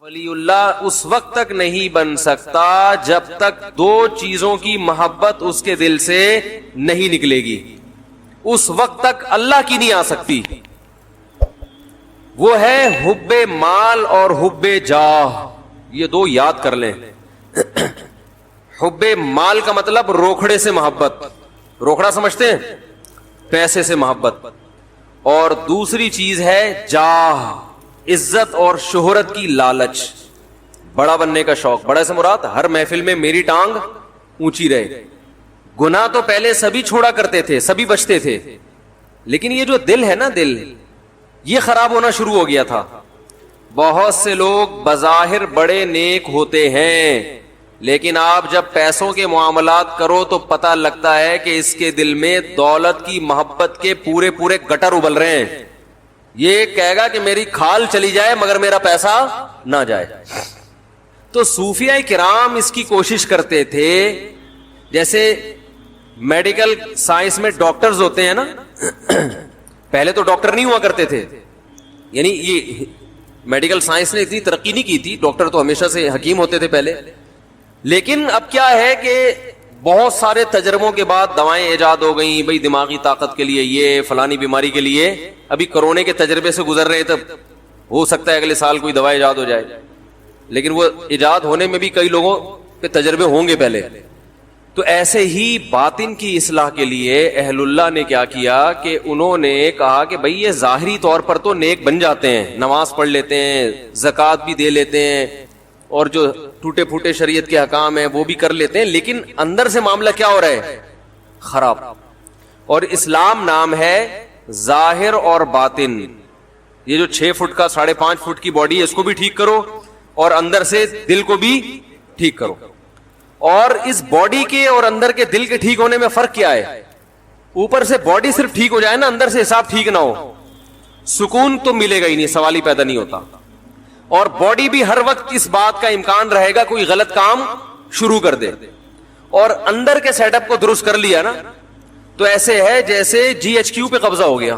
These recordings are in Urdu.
ولی اللہ اس وقت تک نہیں بن سکتا جب تک دو چیزوں کی محبت اس کے دل سے نہیں نکلے گی. اس وقت تک اللہ کی نہیں آ سکتی. وہ ہے حب مال اور حب جاہ. یہ دو یاد کر لیں. حب مال کا مطلب روکھڑے سے محبت, روکھڑا سمجھتے ہیں, پیسے سے محبت. اور دوسری چیز ہے جاہ, عزت اور شہرت کی لالچ, بڑا بننے کا شوق. بڑا سے مراد ہر محفل میں میری ٹانگ اونچی رہے. گناہ تو پہلے سبھی چھوڑا کرتے تھے, سبھی بچتے تھے, لیکن یہ جو دل ہے نا, دل یہ خراب ہونا شروع ہو گیا تھا. بہت سے لوگ بظاہر بڑے نیک ہوتے ہیں, لیکن آپ جب پیسوں کے معاملات کرو تو پتہ لگتا ہے کہ اس کے دل میں دولت کی محبت کے پورے پورے گٹر ابل رہے ہیں. یہ کہے گا کہ میری کھال چلی جائے مگر میرا پیسہ نہ جائے. تو صوفیاء کرام اس کی کوشش کرتے تھے. جیسے میڈیکل سائنس میں ڈاکٹرز ہوتے ہیں نا, پہلے تو ڈاکٹر نہیں ہوا کرتے تھے, یعنی یہ میڈیکل سائنس نے اتنی ترقی نہیں کی تھی, ڈاکٹر تو ہمیشہ سے حکیم ہوتے تھے پہلے. لیکن اب کیا ہے کہ بہت سارے تجربوں کے بعد دوائیں ایجاد ہو گئیں, بھئی دماغی طاقت کے لیے, یہ فلانی بیماری کے لیے. ابھی کرونے کے تجربے سے گزر رہے, تب ہو سکتا ہے اگلے سال کوئی دوا ایجاد ہو جائے, لیکن وہ ایجاد ہونے میں بھی کئی لوگوں پہ تجربے ہوں گے پہلے. تو ایسے ہی باطن کی اصلاح کے لیے اہل اللہ نے کیا کیا کہ انہوں نے کہا کہ بھئی یہ ظاہری طور پر تو نیک بن جاتے ہیں, نماز پڑھ لیتے ہیں, زکوٰۃ بھی دے لیتے ہیں, اور جو ٹوٹے پھوٹے شریعت کے احکام ہیں وہ بھی کر لیتے ہیں, لیکن اندر سے معاملہ کیا ہو رہا ہے, خراب. اور اسلام نام ہے ظاہر اور باطن. یہ جو 6 فٹ کا 5.5 فٹ کی باڈی ہے, اس کو بھی ٹھیک کرو, اور اندر سے دل کو بھی ٹھیک کرو. اور اس باڈی کے اور اندر کے دل کے ٹھیک ہونے میں فرق کیا ہے؟ اوپر سے باڈی صرف ٹھیک ہو جائے نا, اندر سے حساب ٹھیک نہ ہو, سکون تو ملے گا ہی نہیں, سوال ہی پیدا نہیں ہوتا. اور باڈی بھی ہر وقت اس بات کا امکان رہے گا کوئی غلط کام شروع کر دے. اور اندر کے سیٹ اپ کو درست کر لیا نا, تو ایسے ہے جیسے GHQ پہ قبضہ ہو گیا.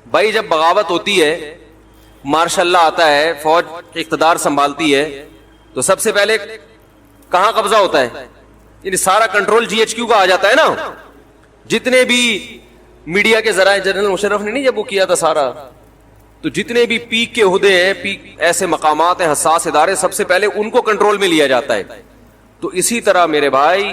بھائی جب بغاوت ہوتی ہے, مارشاء اللہ آتا ہے, فوج اقتدار سنبھالتی ہے, تو سب سے پہلے کہاں قبضہ ہوتا ہے؟ یعنی سارا کنٹرول GHQ کا آ جاتا ہے نا. جتنے بھی میڈیا کے ذرائع, جنرل مشرف نے نہیں جب وہ کیا تھا سارا, تو جتنے بھی پیک کے عہدے ہیں, پیک ایسے مقامات ہیں, حساس ادارے, سب سے پہلے ان کو کنٹرول میں لیا جاتا ہے. تو اسی طرح میرے بھائی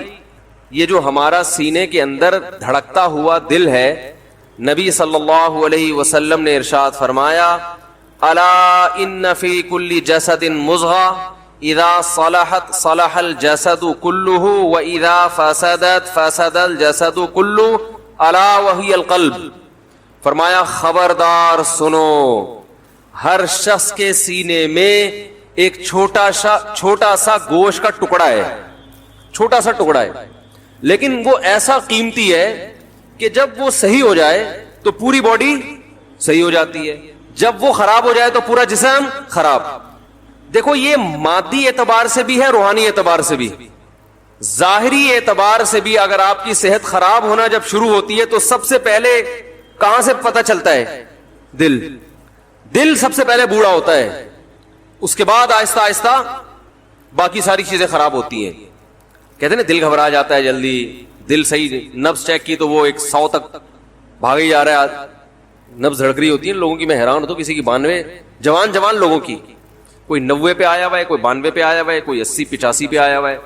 یہ جو ہمارا سینے کے اندر دھڑکتا ہوا دل ہے, نبی صلی اللہ علیہ وسلم نے ارشاد فرمایا, الا ان فی کل جسد مضغہ اذا صلحت صلح الجسد كله واذا فسدت فسد الجسد كله الا وهي القلب. فرمایا خبردار سنو, ہر شخص کے سینے میں ایک چھوٹا سا گوشت کا ٹکڑا ہے, چھوٹا سا ٹکڑا ہے, لیکن وہ ایسا قیمتی ہے کہ جب وہ صحیح ہو جائے تو پوری باڈی صحیح ہو جاتی ہے, جب وہ خراب ہو جائے تو پورا جسم خراب. دیکھو یہ مادی اعتبار سے بھی ہے, روحانی اعتبار سے بھی, ظاہری اعتبار سے بھی. اگر آپ کی صحت خراب ہونا جب شروع ہوتی ہے تو سب سے پہلے کہاں سے پتہ چلتا ہے؟ دل. دل سب سے پہلے بوڑھا ہوتا ہے, اس کے بعد آہستہ آہستہ باقی ساری چیزیں خراب ہوتی ہیں. کہتے ہیں نا دل گھبرا جاتا ہے جلدی, دل صحیح نبض چیک کی تو وہ 100 تک بھاگ ہی جا رہا ہے, نبض دھڑک رہی ہوتی ہے لوگوں کی. میں حیران ہوتا ہوں, کسی کی 92, جوان لوگوں کی, کوئی 90 پہ آیا ہوا ہے, کوئی 92 پہ آیا ہوا ہے, کوئی 80-85 پہ آیا ہوا ہے.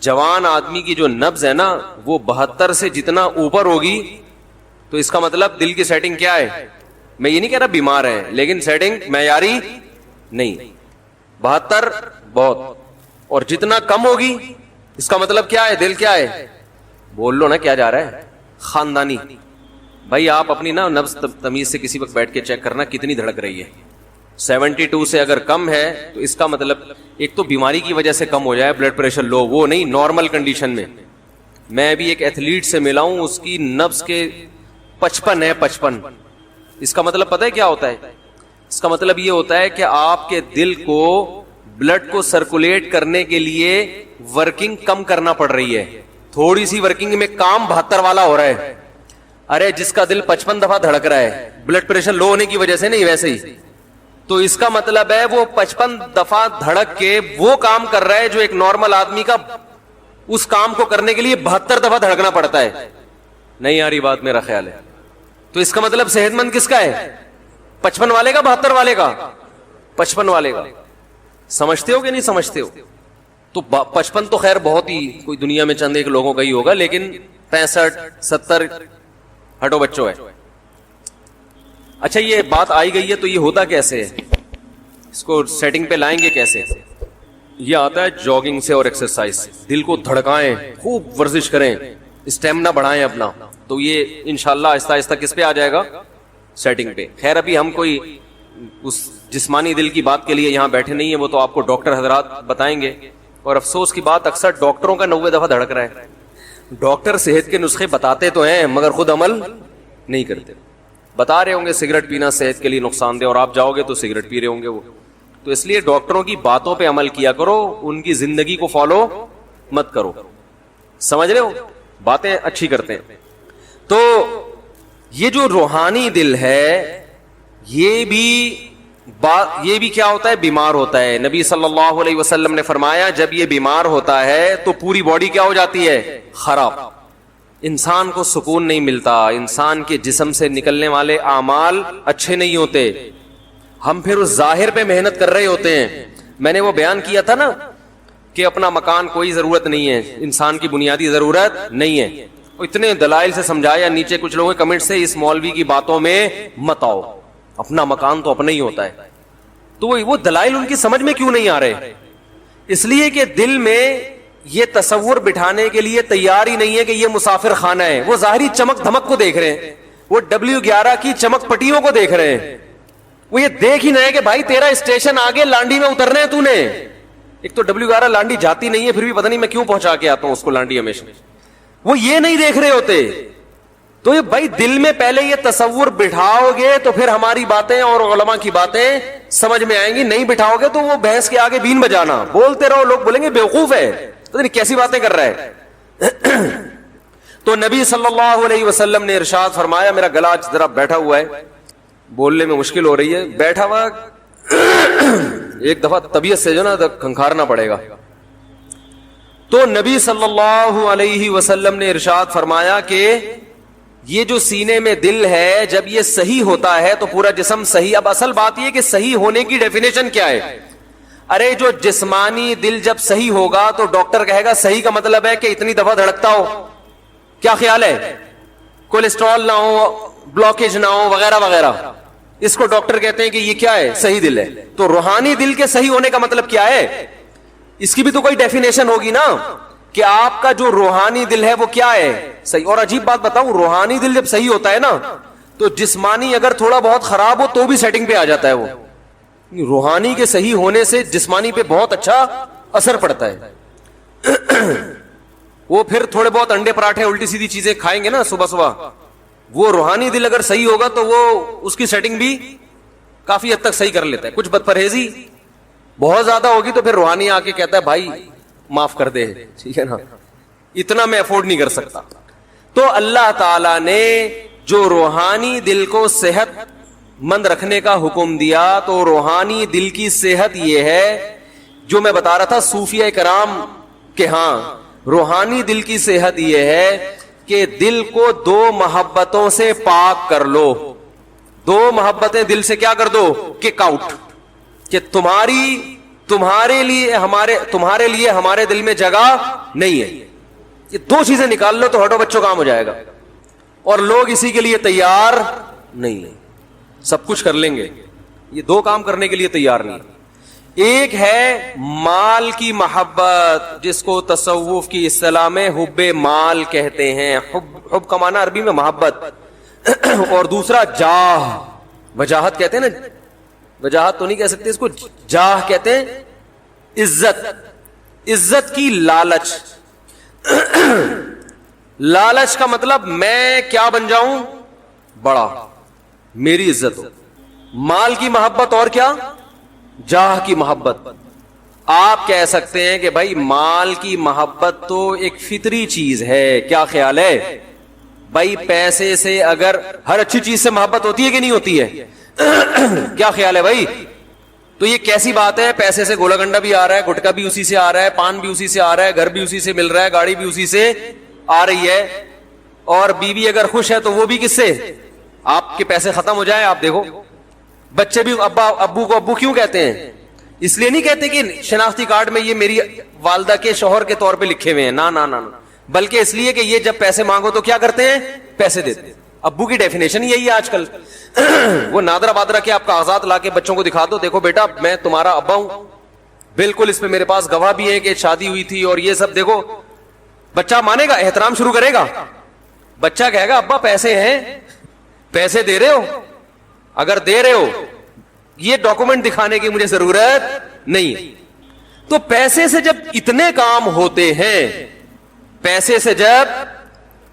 جوان آدمی کی جو نبض ہے نا وہ 72 سے جتنا اوپر ہوگی تو اس کا مطلب دل کی سیٹنگ کیا ہے؟ میں یہ نہیں کہہ رہا بیمار ہے, لیکن سیٹنگ معیاری نہیں. 72 بہت, اور جتنا کم ہوگی اس کا مطلب کیا ہے؟ دل کیا ہے؟ بول لو نا کیا جا رہا ہے؟ خاندانی. بھائی آپ اپنی نا نبض تمیز سے کسی وقت بیٹھ کے چیک کرنا کتنی دھڑک رہی ہے. 72 سے اگر کم ہے تو اس کا مطلب ایک تو بیماری کی وجہ سے کم ہو جائے, بلڈ پریشر لو, وہ نہیں, نارمل کنڈیشن میں. میں بھی ایک ایتھلیٹ سے ملا ہوں, اس کی نبض کے 55 ہے, 55. اس کا مطلب پتہ ہے کیا ہوتا ہے؟ اس کا مطلب یہ ہوتا ہے کہ آپ کے دل کو بلڈ کو سرکولیٹ کرنے کے لیے ورکنگ کم کرنا پڑ رہی ہے. تھوڑی سی ورکنگ میں کام 72 والا ہو رہا ہے. ارے جس کا دل 55 دفعہ دھڑک رہا ہے, بلڈ پریشر لو ہونے کی وجہ سے نہیں, ویسے ہی تو اس کا مطلب ہے وہ 55 دفعہ دھڑک کے وہ کام کر رہا ہے جو ایک نارمل آدمی کا اس کام کو کرنے کے لیے 72 دفعہ دھڑکنا پڑتا ہے. نہیں آ رہی بات میرا خیال ہے. تو اس کا مطلب صحت مند کس کا ہے؟ 55 والے کا 72 والے کا؟ 55 والے کا. سمجھتے ہو کہ نہیں سمجھتے ہو؟ تو 55 تو خیر بہت ہی کوئی دنیا میں چند ایک لوگوں کا ہی ہوگا, لیکن 65 70 ہٹو بچوں ہے. اچھا یہ بات آئی گئی ہے تو یہ ہوتا کیسے ہے, اس کو سیٹنگ پہ لائیں گے کیسے؟ یہ آتا ہے جاگنگ سے اور ایکسرسائز. دل کو دھڑکائیں, خوب ورزش کریں, اسٹیمنا بڑھائیں اپنا, تو یہ انشاءاللہ آہستہ آہستہ کس پہ آ جائے گا؟ سیٹنگ پہ. خیر ابھی ہم کوئی اس جسمانی دل کی بات کے لیے یہاں بیٹھے نہیں ہیں, وہ تو آپ کو ڈاکٹر حضرات بتائیں گے. اور افسوس کی بات اکثر ڈاکٹروں کا 90 دفعہ دھڑک رہا ہے. ڈاکٹر صحت کے نسخے بتاتے تو ہیں مگر خود عمل نہیں کرتے. بتا رہے ہوں گے سگریٹ پینا صحت کے لیے نقصان دہ, اور آپ جاؤ گے تو سگریٹ پی رہے ہوں گے وہ. تو اس لیے ڈاکٹروں کی باتوں پہ عمل کیا کرو, ان کی زندگی کو فالو مت کرو. سمجھ رہے ہو؟ باتیں اچھی کرتے ہیں. تو یہ جو روحانی دل ہے یہ بھی کیا ہوتا ہے؟ بیمار ہوتا ہے. نبی صلی اللہ علیہ وسلم نے فرمایا جب یہ بیمار ہوتا ہے تو پوری باڈی کیا ہو جاتی ہے؟ خراب. انسان کو سکون نہیں ملتا, انسان کے جسم سے نکلنے والے اعمال اچھے نہیں ہوتے. ہم پھر اس ظاہر پہ محنت کر رہے ہوتے ہیں. میں نے وہ بیان کیا تھا نا کہ اپنا مکان کوئی ضرورت نہیں ہے, انسان کی بنیادی ضرورت نہیں ہے. اتنے دلائل سے سمجھایا, نیچے کچھ لوگوں کے کمنٹ سے اس مولوی کی باتوں میں مت آؤ, اپنا مکان تو اپنا ہی ہوتا ہے. تو وہ دلائل ان کی سمجھ میں کیوں نہیں آ رہے؟ اس لیے کہ دل میں یہ تصور بٹھانے کے لیے تیار ہی نہیں ہے کہ یہ مسافر خانہ ہے. وہ ظاہری چمک دھمک کو دیکھ رہے ہیں, وہ W11 کی چمک پٹیوں کو دیکھ رہے ہیں. وہ یہ دیکھ ہی نہیں ہے کہ بھائی تیرا اسٹیشن آگے لانڈی میں اترنا ہے تو نے. ایک تو W11 لانڈی جاتی نہیں ہے, پھر بھی پتہ نہیں میں کیوں پہنچا کے آتا ہوں اس کو لانڈی ہمیشہ. وہ یہ نہیں دیکھ رہے ہوتے. تو یہ بھائی دل میں پہلے یہ تصور بٹھاؤ گے تو پھر ہماری باتیں اور علماء کی باتیں سمجھ میں آئیں گی. نہیں بٹھاؤ گے تو وہ بھینس کے آگے بین بجانا, بولتے رہو, لوگ بولیں گے بیوقوف ہے, پتہ نہیں کیسی باتیں کر رہا ہے. تو نبی صلی اللہ علیہ وسلم نے ارشاد فرمایا, میرا گلا ذرا بیٹھا ہوا ہے, بولنے میں مشکل ہو رہی ہے, بیٹھا ہوا ایک دفعہ طبیعت سے جو نا کھنکھارنا پڑے گا. تو نبی صلی اللہ علیہ وسلم نے ارشاد فرمایا کہ یہ جو سینے میں دل ہے جب یہ صحیح ہوتا ہے تو پورا جسم صحیح. اب اصل بات یہ کہ صحیح ہونے کی ڈیفینیشن کیا ہے؟ ارے جو جسمانی دل جب صحیح ہوگا تو ڈاکٹر کہے گا صحیح کا مطلب ہے کہ اتنی دفعہ دھڑکتا ہو. کیا خیال ہے؟ کولیسٹرول نہ ہو, بلاکیج نہ ہو, وغیرہ وغیرہ. اس کو ڈاکٹر کہتے ہیں کہ یہ کیا ہے؟ صحیح دل ہے. تو روحانی دل کے صحیح ہونے کا مطلب کیا ہے؟ اس کی بھی تو کوئی ڈیفینیشن ہوگی نا کہ آپ کا جو روحانی دل ہے وہ کیا ہے؟ صحیح. اور عجیب بات بتاؤں, روحانی دل جب صحیح ہوتا ہے نا تو جسمانی اگر تھوڑا بہت خراب ہو تو بھی سیٹنگ پہ آ جاتا ہے. وہ روحانی کے صحیح ہونے سے جسمانی پہ بہت اچھا اثر پڑتا ہے. وہ پھر تھوڑے بہت انڈے پراٹھے الٹی سیدھی چیزیں کھائیں گے نا صبح صبح, وہ روحانی دل اگر صحیح ہوگا تو وہ اس کی سیٹنگ بھی کافی حد تک صحیح کر لیتا ہے. کچھ بد پرہیزی بہت زیادہ ہوگی تو پھر روحانی آ کے کہتا ہے بھائی معاف کر دے, ٹھیک ہے نا, اتنا میں افورڈ نہیں کر سکتا. تو اللہ تعالی نے جو روحانی دل کو صحت مند رکھنے کا حکم دیا, تو روحانی دل کی صحت یہ ہے جو میں بتا رہا تھا صوفیہ کرام کہ ہاں روحانی دل کی صحت یہ ہے کہ دل کو 2 محبتوں سے پاک کر لو. 2 محبتیں دل سے کیا کر دو؟ Kick out. کہ تمہارے لیے ہمارے دل میں جگہ نہیں ہے. یہ 2 چیزیں نکال لو تو ہٹو بچوں کام ہو جائے گا. اور لوگ اسی کے لیے تیار نہیں ہیں. سب کچھ کر لیں گے, یہ 2 کام کرنے کے لیے تیار نہیں. ایک ہے مال کی محبت, جس کو تصوف کی اصطلاح میں حب مال کہتے ہیں. حب کا معنی عربی میں محبت, اور دوسرا جاہ, وجاہت کہتے ہیں نا, وجاہت تو نہیں کہہ سکتے اس کو, جاہ کہتے ہیں عزت. عزت کی لالچ. لالچ کا مطلب میں کیا بن جاؤں؟ بڑا, میری عزت ہو. مال کی محبت اور کیا؟ جاہ کی محبت. آپ کہہ سکتے ہیں کہ بھائی مال کی محبت تو ایک فطری چیز ہے. کیا خیال ہے بھائی؟ پیسے سے اگر ہر اچھی چیز سے محبت ہوتی ہے کہ نہیں ہوتی ہے؟ کیا خیال ہے بھائی؟ تو یہ کیسی بات ہے؟ پیسے سے گولا گنڈا بھی آ رہا ہے, گٹکا بھی اسی سے آ رہا ہے, پان بھی اسی سے آ رہا ہے, گھر بھی اسی سے مل رہا ہے, گاڑی بھی اسی سے آ رہی ہے, اور بیوی اگر خوش ہے تو وہ بھی کس سے؟ آپ کے پیسے ختم ہو جائیں. آپ دیکھو بچے بھی ابو کو ابو کیوں کہتے ہیں؟ اس لیے نہیں کہتے کہ شناختی کارڈ میں یہ میری والدہ کے شوہر کے طور پہ لکھے ہوئے ہیں, نہ, بلکہ اس لیے کہ یہ جب پیسے مانگو تو کیا کرتے ہیں؟ پیسے دیتے ہیں. ابو کی ڈیفینیشن یہی ہے آج کل. وہ نادرا بادرا کے آپ کاغذات لا کے بچوں کو دکھا دو, دیکھو بیٹا میں تمہارا ابا ہوں, بالکل اس پہ میرے پاس گواہ بھی ہے کہ شادی ہوئی تھی اور یہ سب. دیکھو بچہ مانے گا, احترام شروع کرے گا. بچہ کہے گا ابا پیسے ہیں, پیسے دے رہے ہو؟ اگر دے رہے ہو یہ ڈاکومنٹ دکھانے کی مجھے ضرورت نہیں. تو پیسے سے جب اتنے کام ہوتے ہیں, پیسے سے جب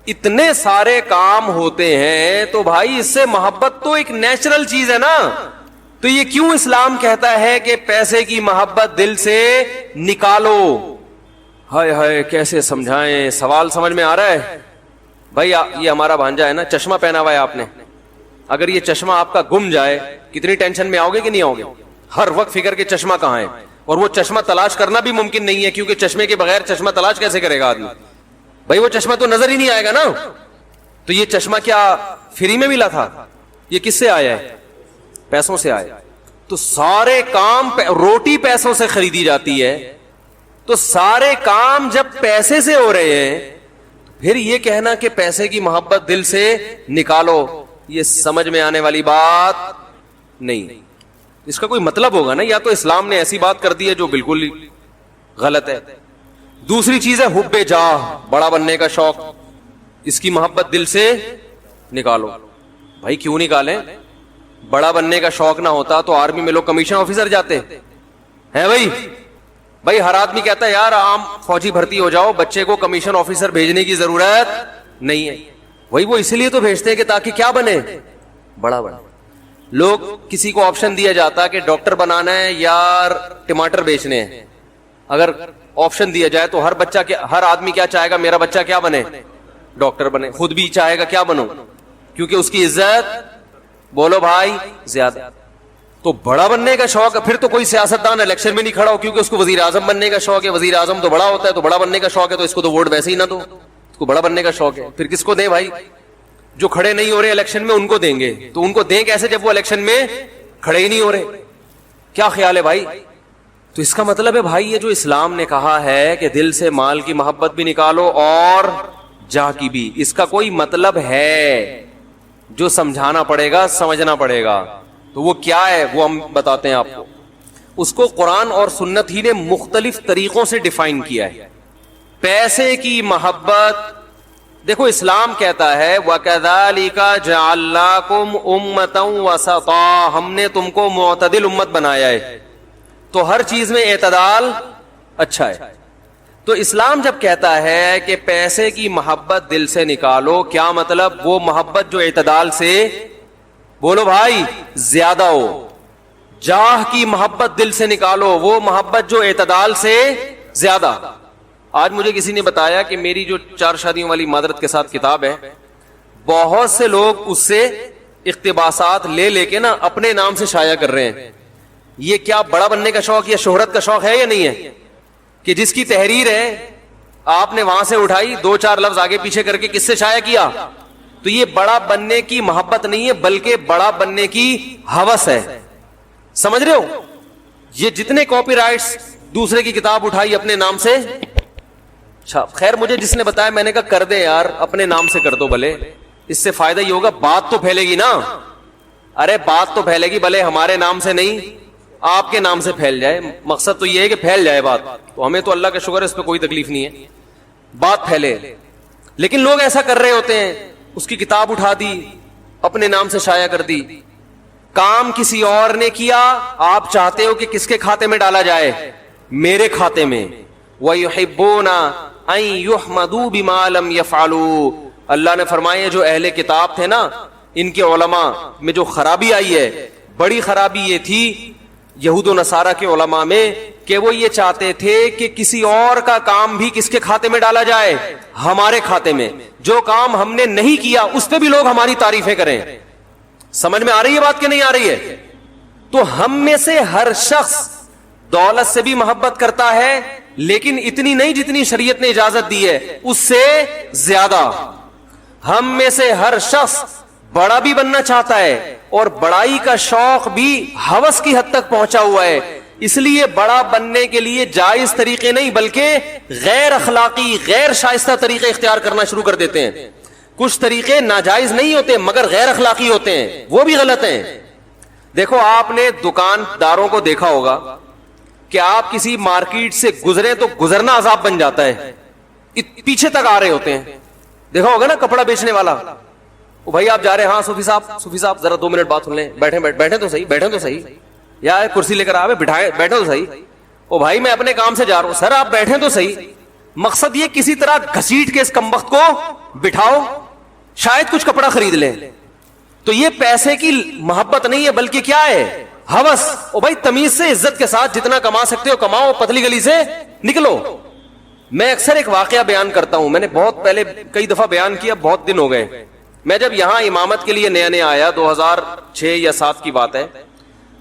اتنے سارے کام ہوتے ہیں, تو بھائی اس سے محبت تو ایک نیچرل چیز ہے نا. تو یہ کیوں اسلام کہتا ہے کہ پیسے کی محبت دل سے نکالو؟ ہائے ہائے کیسے سمجھائیں, سوال سمجھ میں آ رہا ہے؟ بھائی یہ ہمارا بھانجا ہے نا, چشمہ پہنا ہوا ہے آپ نے, اگر یہ چشمہ آپ کا گم جائے کتنی ٹینشن میں آؤ گے کہ نہیں آؤ گے؟ ہر وقت فکر کہ چشمہ کہاں ہے, اور وہ چشمہ تلاش کرنا بھی ممکن نہیں ہے, کیونکہ چشمے کے بغیر چشمہ تلاش کیسے کرے گا آدمی؟ بھائی وہ چشمہ تو نظر ہی نہیں آئے گا نا. تو یہ چشمہ کیا فری میں ملا تھا؟ یہ کس سے آیا ہے؟ پیسوں سے آیا. تو سارے کام روٹی پیسوں سے خریدی جاتی ہے, تو سارے کام جب پیسے سے ہو رہے ہیں, پھر یہ کہنا کہ پیسے کی محبت دل سے نکالو, یہ سمجھ میں آنے والی بات نہیں. اس کا کوئی مطلب ہوگا نا, یا تو اسلام نے ایسی بات کر دی ہے جو بالکل غلط ہے. دوسری چیز ہے حب جاہ, بڑا بننے کا شوق, اس کی محبت دل سے نکالو. بھائی کیوں نکالیں؟ بڑا بننے کا شوق نہ ہوتا تو آرمی میں لوگ کمیشن آفیسر جاتے ہیں بھائی ہر آدمی کہتا ہے یار عام فوجی بھرتی ہو جاؤ, بچے کو کمیشن آفیسر بھیجنے کی ضرورت نہیں ہے. وہی وہ اسی لیے تو بھیجتے ہیں کہ تاکہ کیا بنے؟ بڑا بنے. لوگ کسی کو آپشن دیا جاتا کہ ڈاکٹر بنانا ہے یا ٹماٹر بیچنے ہیں, اگر آپشن دیا جائے تو ہر آدمی کیا چاہے گا؟ میرا بچہ کیا بنے؟ ڈاکٹر بنے. خود بھی چاہے گا کیا بنو, کیونکہ اس کی عزت بولو بھائی زیادہ. تو بڑا بننے کا شوق ہے, پھر تو کوئی سیاستدان الیکشن میں نہیں کھڑا ہو, کیونکہ اس کو وزیر اعظم بننے کا شوق ہے. وزیر اعظم تو بڑا ہوتا ہے, تو بڑا بننے کا شوق ہے, تو اس کو تو ووٹ ویسے ہی نہ دو, اس کو بڑا بننے کا شوق ہے. پھر کس کو دیں بھائی؟ جو کھڑے نہیں ہو رہے الیکشن میں ان کو دیں گے. تو ان کو دیں کیسے جب وہ الیکشن میں کھڑے ہی نہیں ہو رہے؟ کیا خیال ہے بھائی؟ تو اس کا مطلب ہے بھائی یہ جو اسلام نے کہا ہے کہ دل سے مال کی محبت بھی نکالو اور جاہ کی بھی, اس کا کوئی مطلب ہے جو سمجھانا پڑے گا, سمجھنا پڑے گا. تو وہ کیا ہے وہ ہم بتاتے ہیں آپ کو. اس کو قرآن اور سنت ہی نے مختلف طریقوں سے ڈیفائن کیا ہے. پیسے کی محبت دیکھو اسلام کہتا ہے وَكَذَلِكَ جَعَلْنَاكُمْ أُمَّةً وَسَطًا, ہم نے تم کو معتدل امت بنایا ہے. تو ہر چیز میں اعتدال اچھا ہے. تو اسلام جب کہتا ہے کہ پیسے کی محبت دل سے نکالو, کیا مطلب؟ وہ محبت جو اعتدال سے بولو بھائی زیادہ ہو. جاہ کی محبت دل سے نکالو, وہ محبت جو اعتدال سے زیادہ. آج مجھے کسی نے بتایا کہ میری جو 4 شادیوں والی معذرت کے ساتھ کتاب ہے, بہت سے لوگ اس سے اقتباسات لے کے نا اپنے نام سے شائع کر رہے ہیں. یہ کیا بڑا بننے کا شوق یا شہرت کا شوق ہے یا نہیں ہے؟ کہ جس کی تحریر ہے آپ نے وہاں سے اٹھائی, 2-4 لفظ آگے پیچھے کر کے کس سے شائع کیا؟ تو یہ بڑا بننے کی محبت نہیں ہے, بلکہ بڑا بننے کی ہوس ہے. سمجھ رہے ہو؟ یہ جتنے کاپی رائٹس دوسرے کی کتاب اٹھائی اپنے نام سے, اچھا خیر مجھے جس نے بتایا میں نے کہا کر دے یار, اپنے نام سے کر دو بھلے, اس سے فائدہ یہ ہوگا بات تو پھیلے گی نا. ارے بات تو پھیلے گی, بھلے ہمارے نام سے نہیں آپ کے نام سے پھیل جائے. مقصد تو یہ ہے کہ پھیل جائے بات, تو ہمیں تو اللہ کا شکر ہے اس پہ کوئی تکلیف نہیں ہے, بات پھیلے. لیکن لوگ ایسا کر رہے ہوتے ہیں, اس کی کتاب اٹھا دی اپنے نام سے شائع کر دی. کام کسی اور نے کیا, آپ چاہتے ہو کہ کس کے کھاتے میں ڈالا جائے؟ میرے کھاتے میں. وَيُحِبُّونَ أَن يُحْمَدُوا بِمَا لَمْ يَفْعَلُوا, اللہ نے فرمایا جو اہل کتاب تھے نا, ان کے علماء میں جو خرابی آئی ہے, بڑی خرابی یہ تھی یہود و نصارہ کے علماء میں کہ وہ یہ چاہتے تھے کہ کسی اور کا کام بھی کس کے کھاتے میں ڈالا جائے؟ ہمارے کھاتے میں. جو کام ہم نے نہیں کیا اس پہ بھی لوگ ہماری تعریفیں کریں. سمجھ میں آ رہی ہے بات کہ نہیں آ رہی ہے؟ تو ہم میں سے ہر شخص دولت سے بھی محبت کرتا ہے, لیکن اتنی نہیں جتنی شریعت نے اجازت دی ہے, اس سے زیادہ. ہم میں سے ہر شخص بڑا بھی بننا چاہتا ہے اور بڑائی کا شوق بھی ہوس کی حد تک پہنچا ہوا ہے. اس لیے بڑا بننے کے لیے جائز طریقے نہیں بلکہ غیر اخلاقی, غیر شائستہ طریقے اختیار کرنا شروع کر دیتے ہیں. کچھ طریقے ناجائز نہیں ہوتے مگر غیر اخلاقی ہوتے ہیں, وہ بھی غلط ہیں. دیکھو آپ نے دکانداروں کو دیکھا ہوگا کہ آپ کسی مارکیٹ سے گزرے تو گزرنا عذاب بن جاتا ہے, پیچھے تک آ رہے ہوتے ہیں. دیکھا ہوگا نا کپڑا بیچنے والا, وہ بھائی آپ جا رہے ہیں, ہاں صوفی صاحب ذرا 2 منٹ بات سن لیں, بیٹھے تو صحیح, یار کرسی لے کر آوے, بیٹھے تو صحیح. او بھائی میں اپنے کام سے جا رہا ہوں, سر آپ بیٹھیں تو صحیح. مقصد یہ کسی طرح گھسیٹ کے اس کمبخت کو بٹھاؤ, شاید کچھ کپڑا خرید لیں. تو یہ پیسے کی محبت نہیں ہے بلکہ کیا ہے, ہوس. او بھائی تمیز سے عزت کے ساتھ جتنا کما سکتے ہو کماؤ, پتلی گلی سے نکلو. میں اکثر ایک واقعہ بیان کرتا ہوں, میں نے بہت پہلے کئی دفعہ بیان کیا, بہت دن ہو گئے. میں جب یہاں امامت کے لیے نیا آیا, 2006 یا 7 کی بات ہے,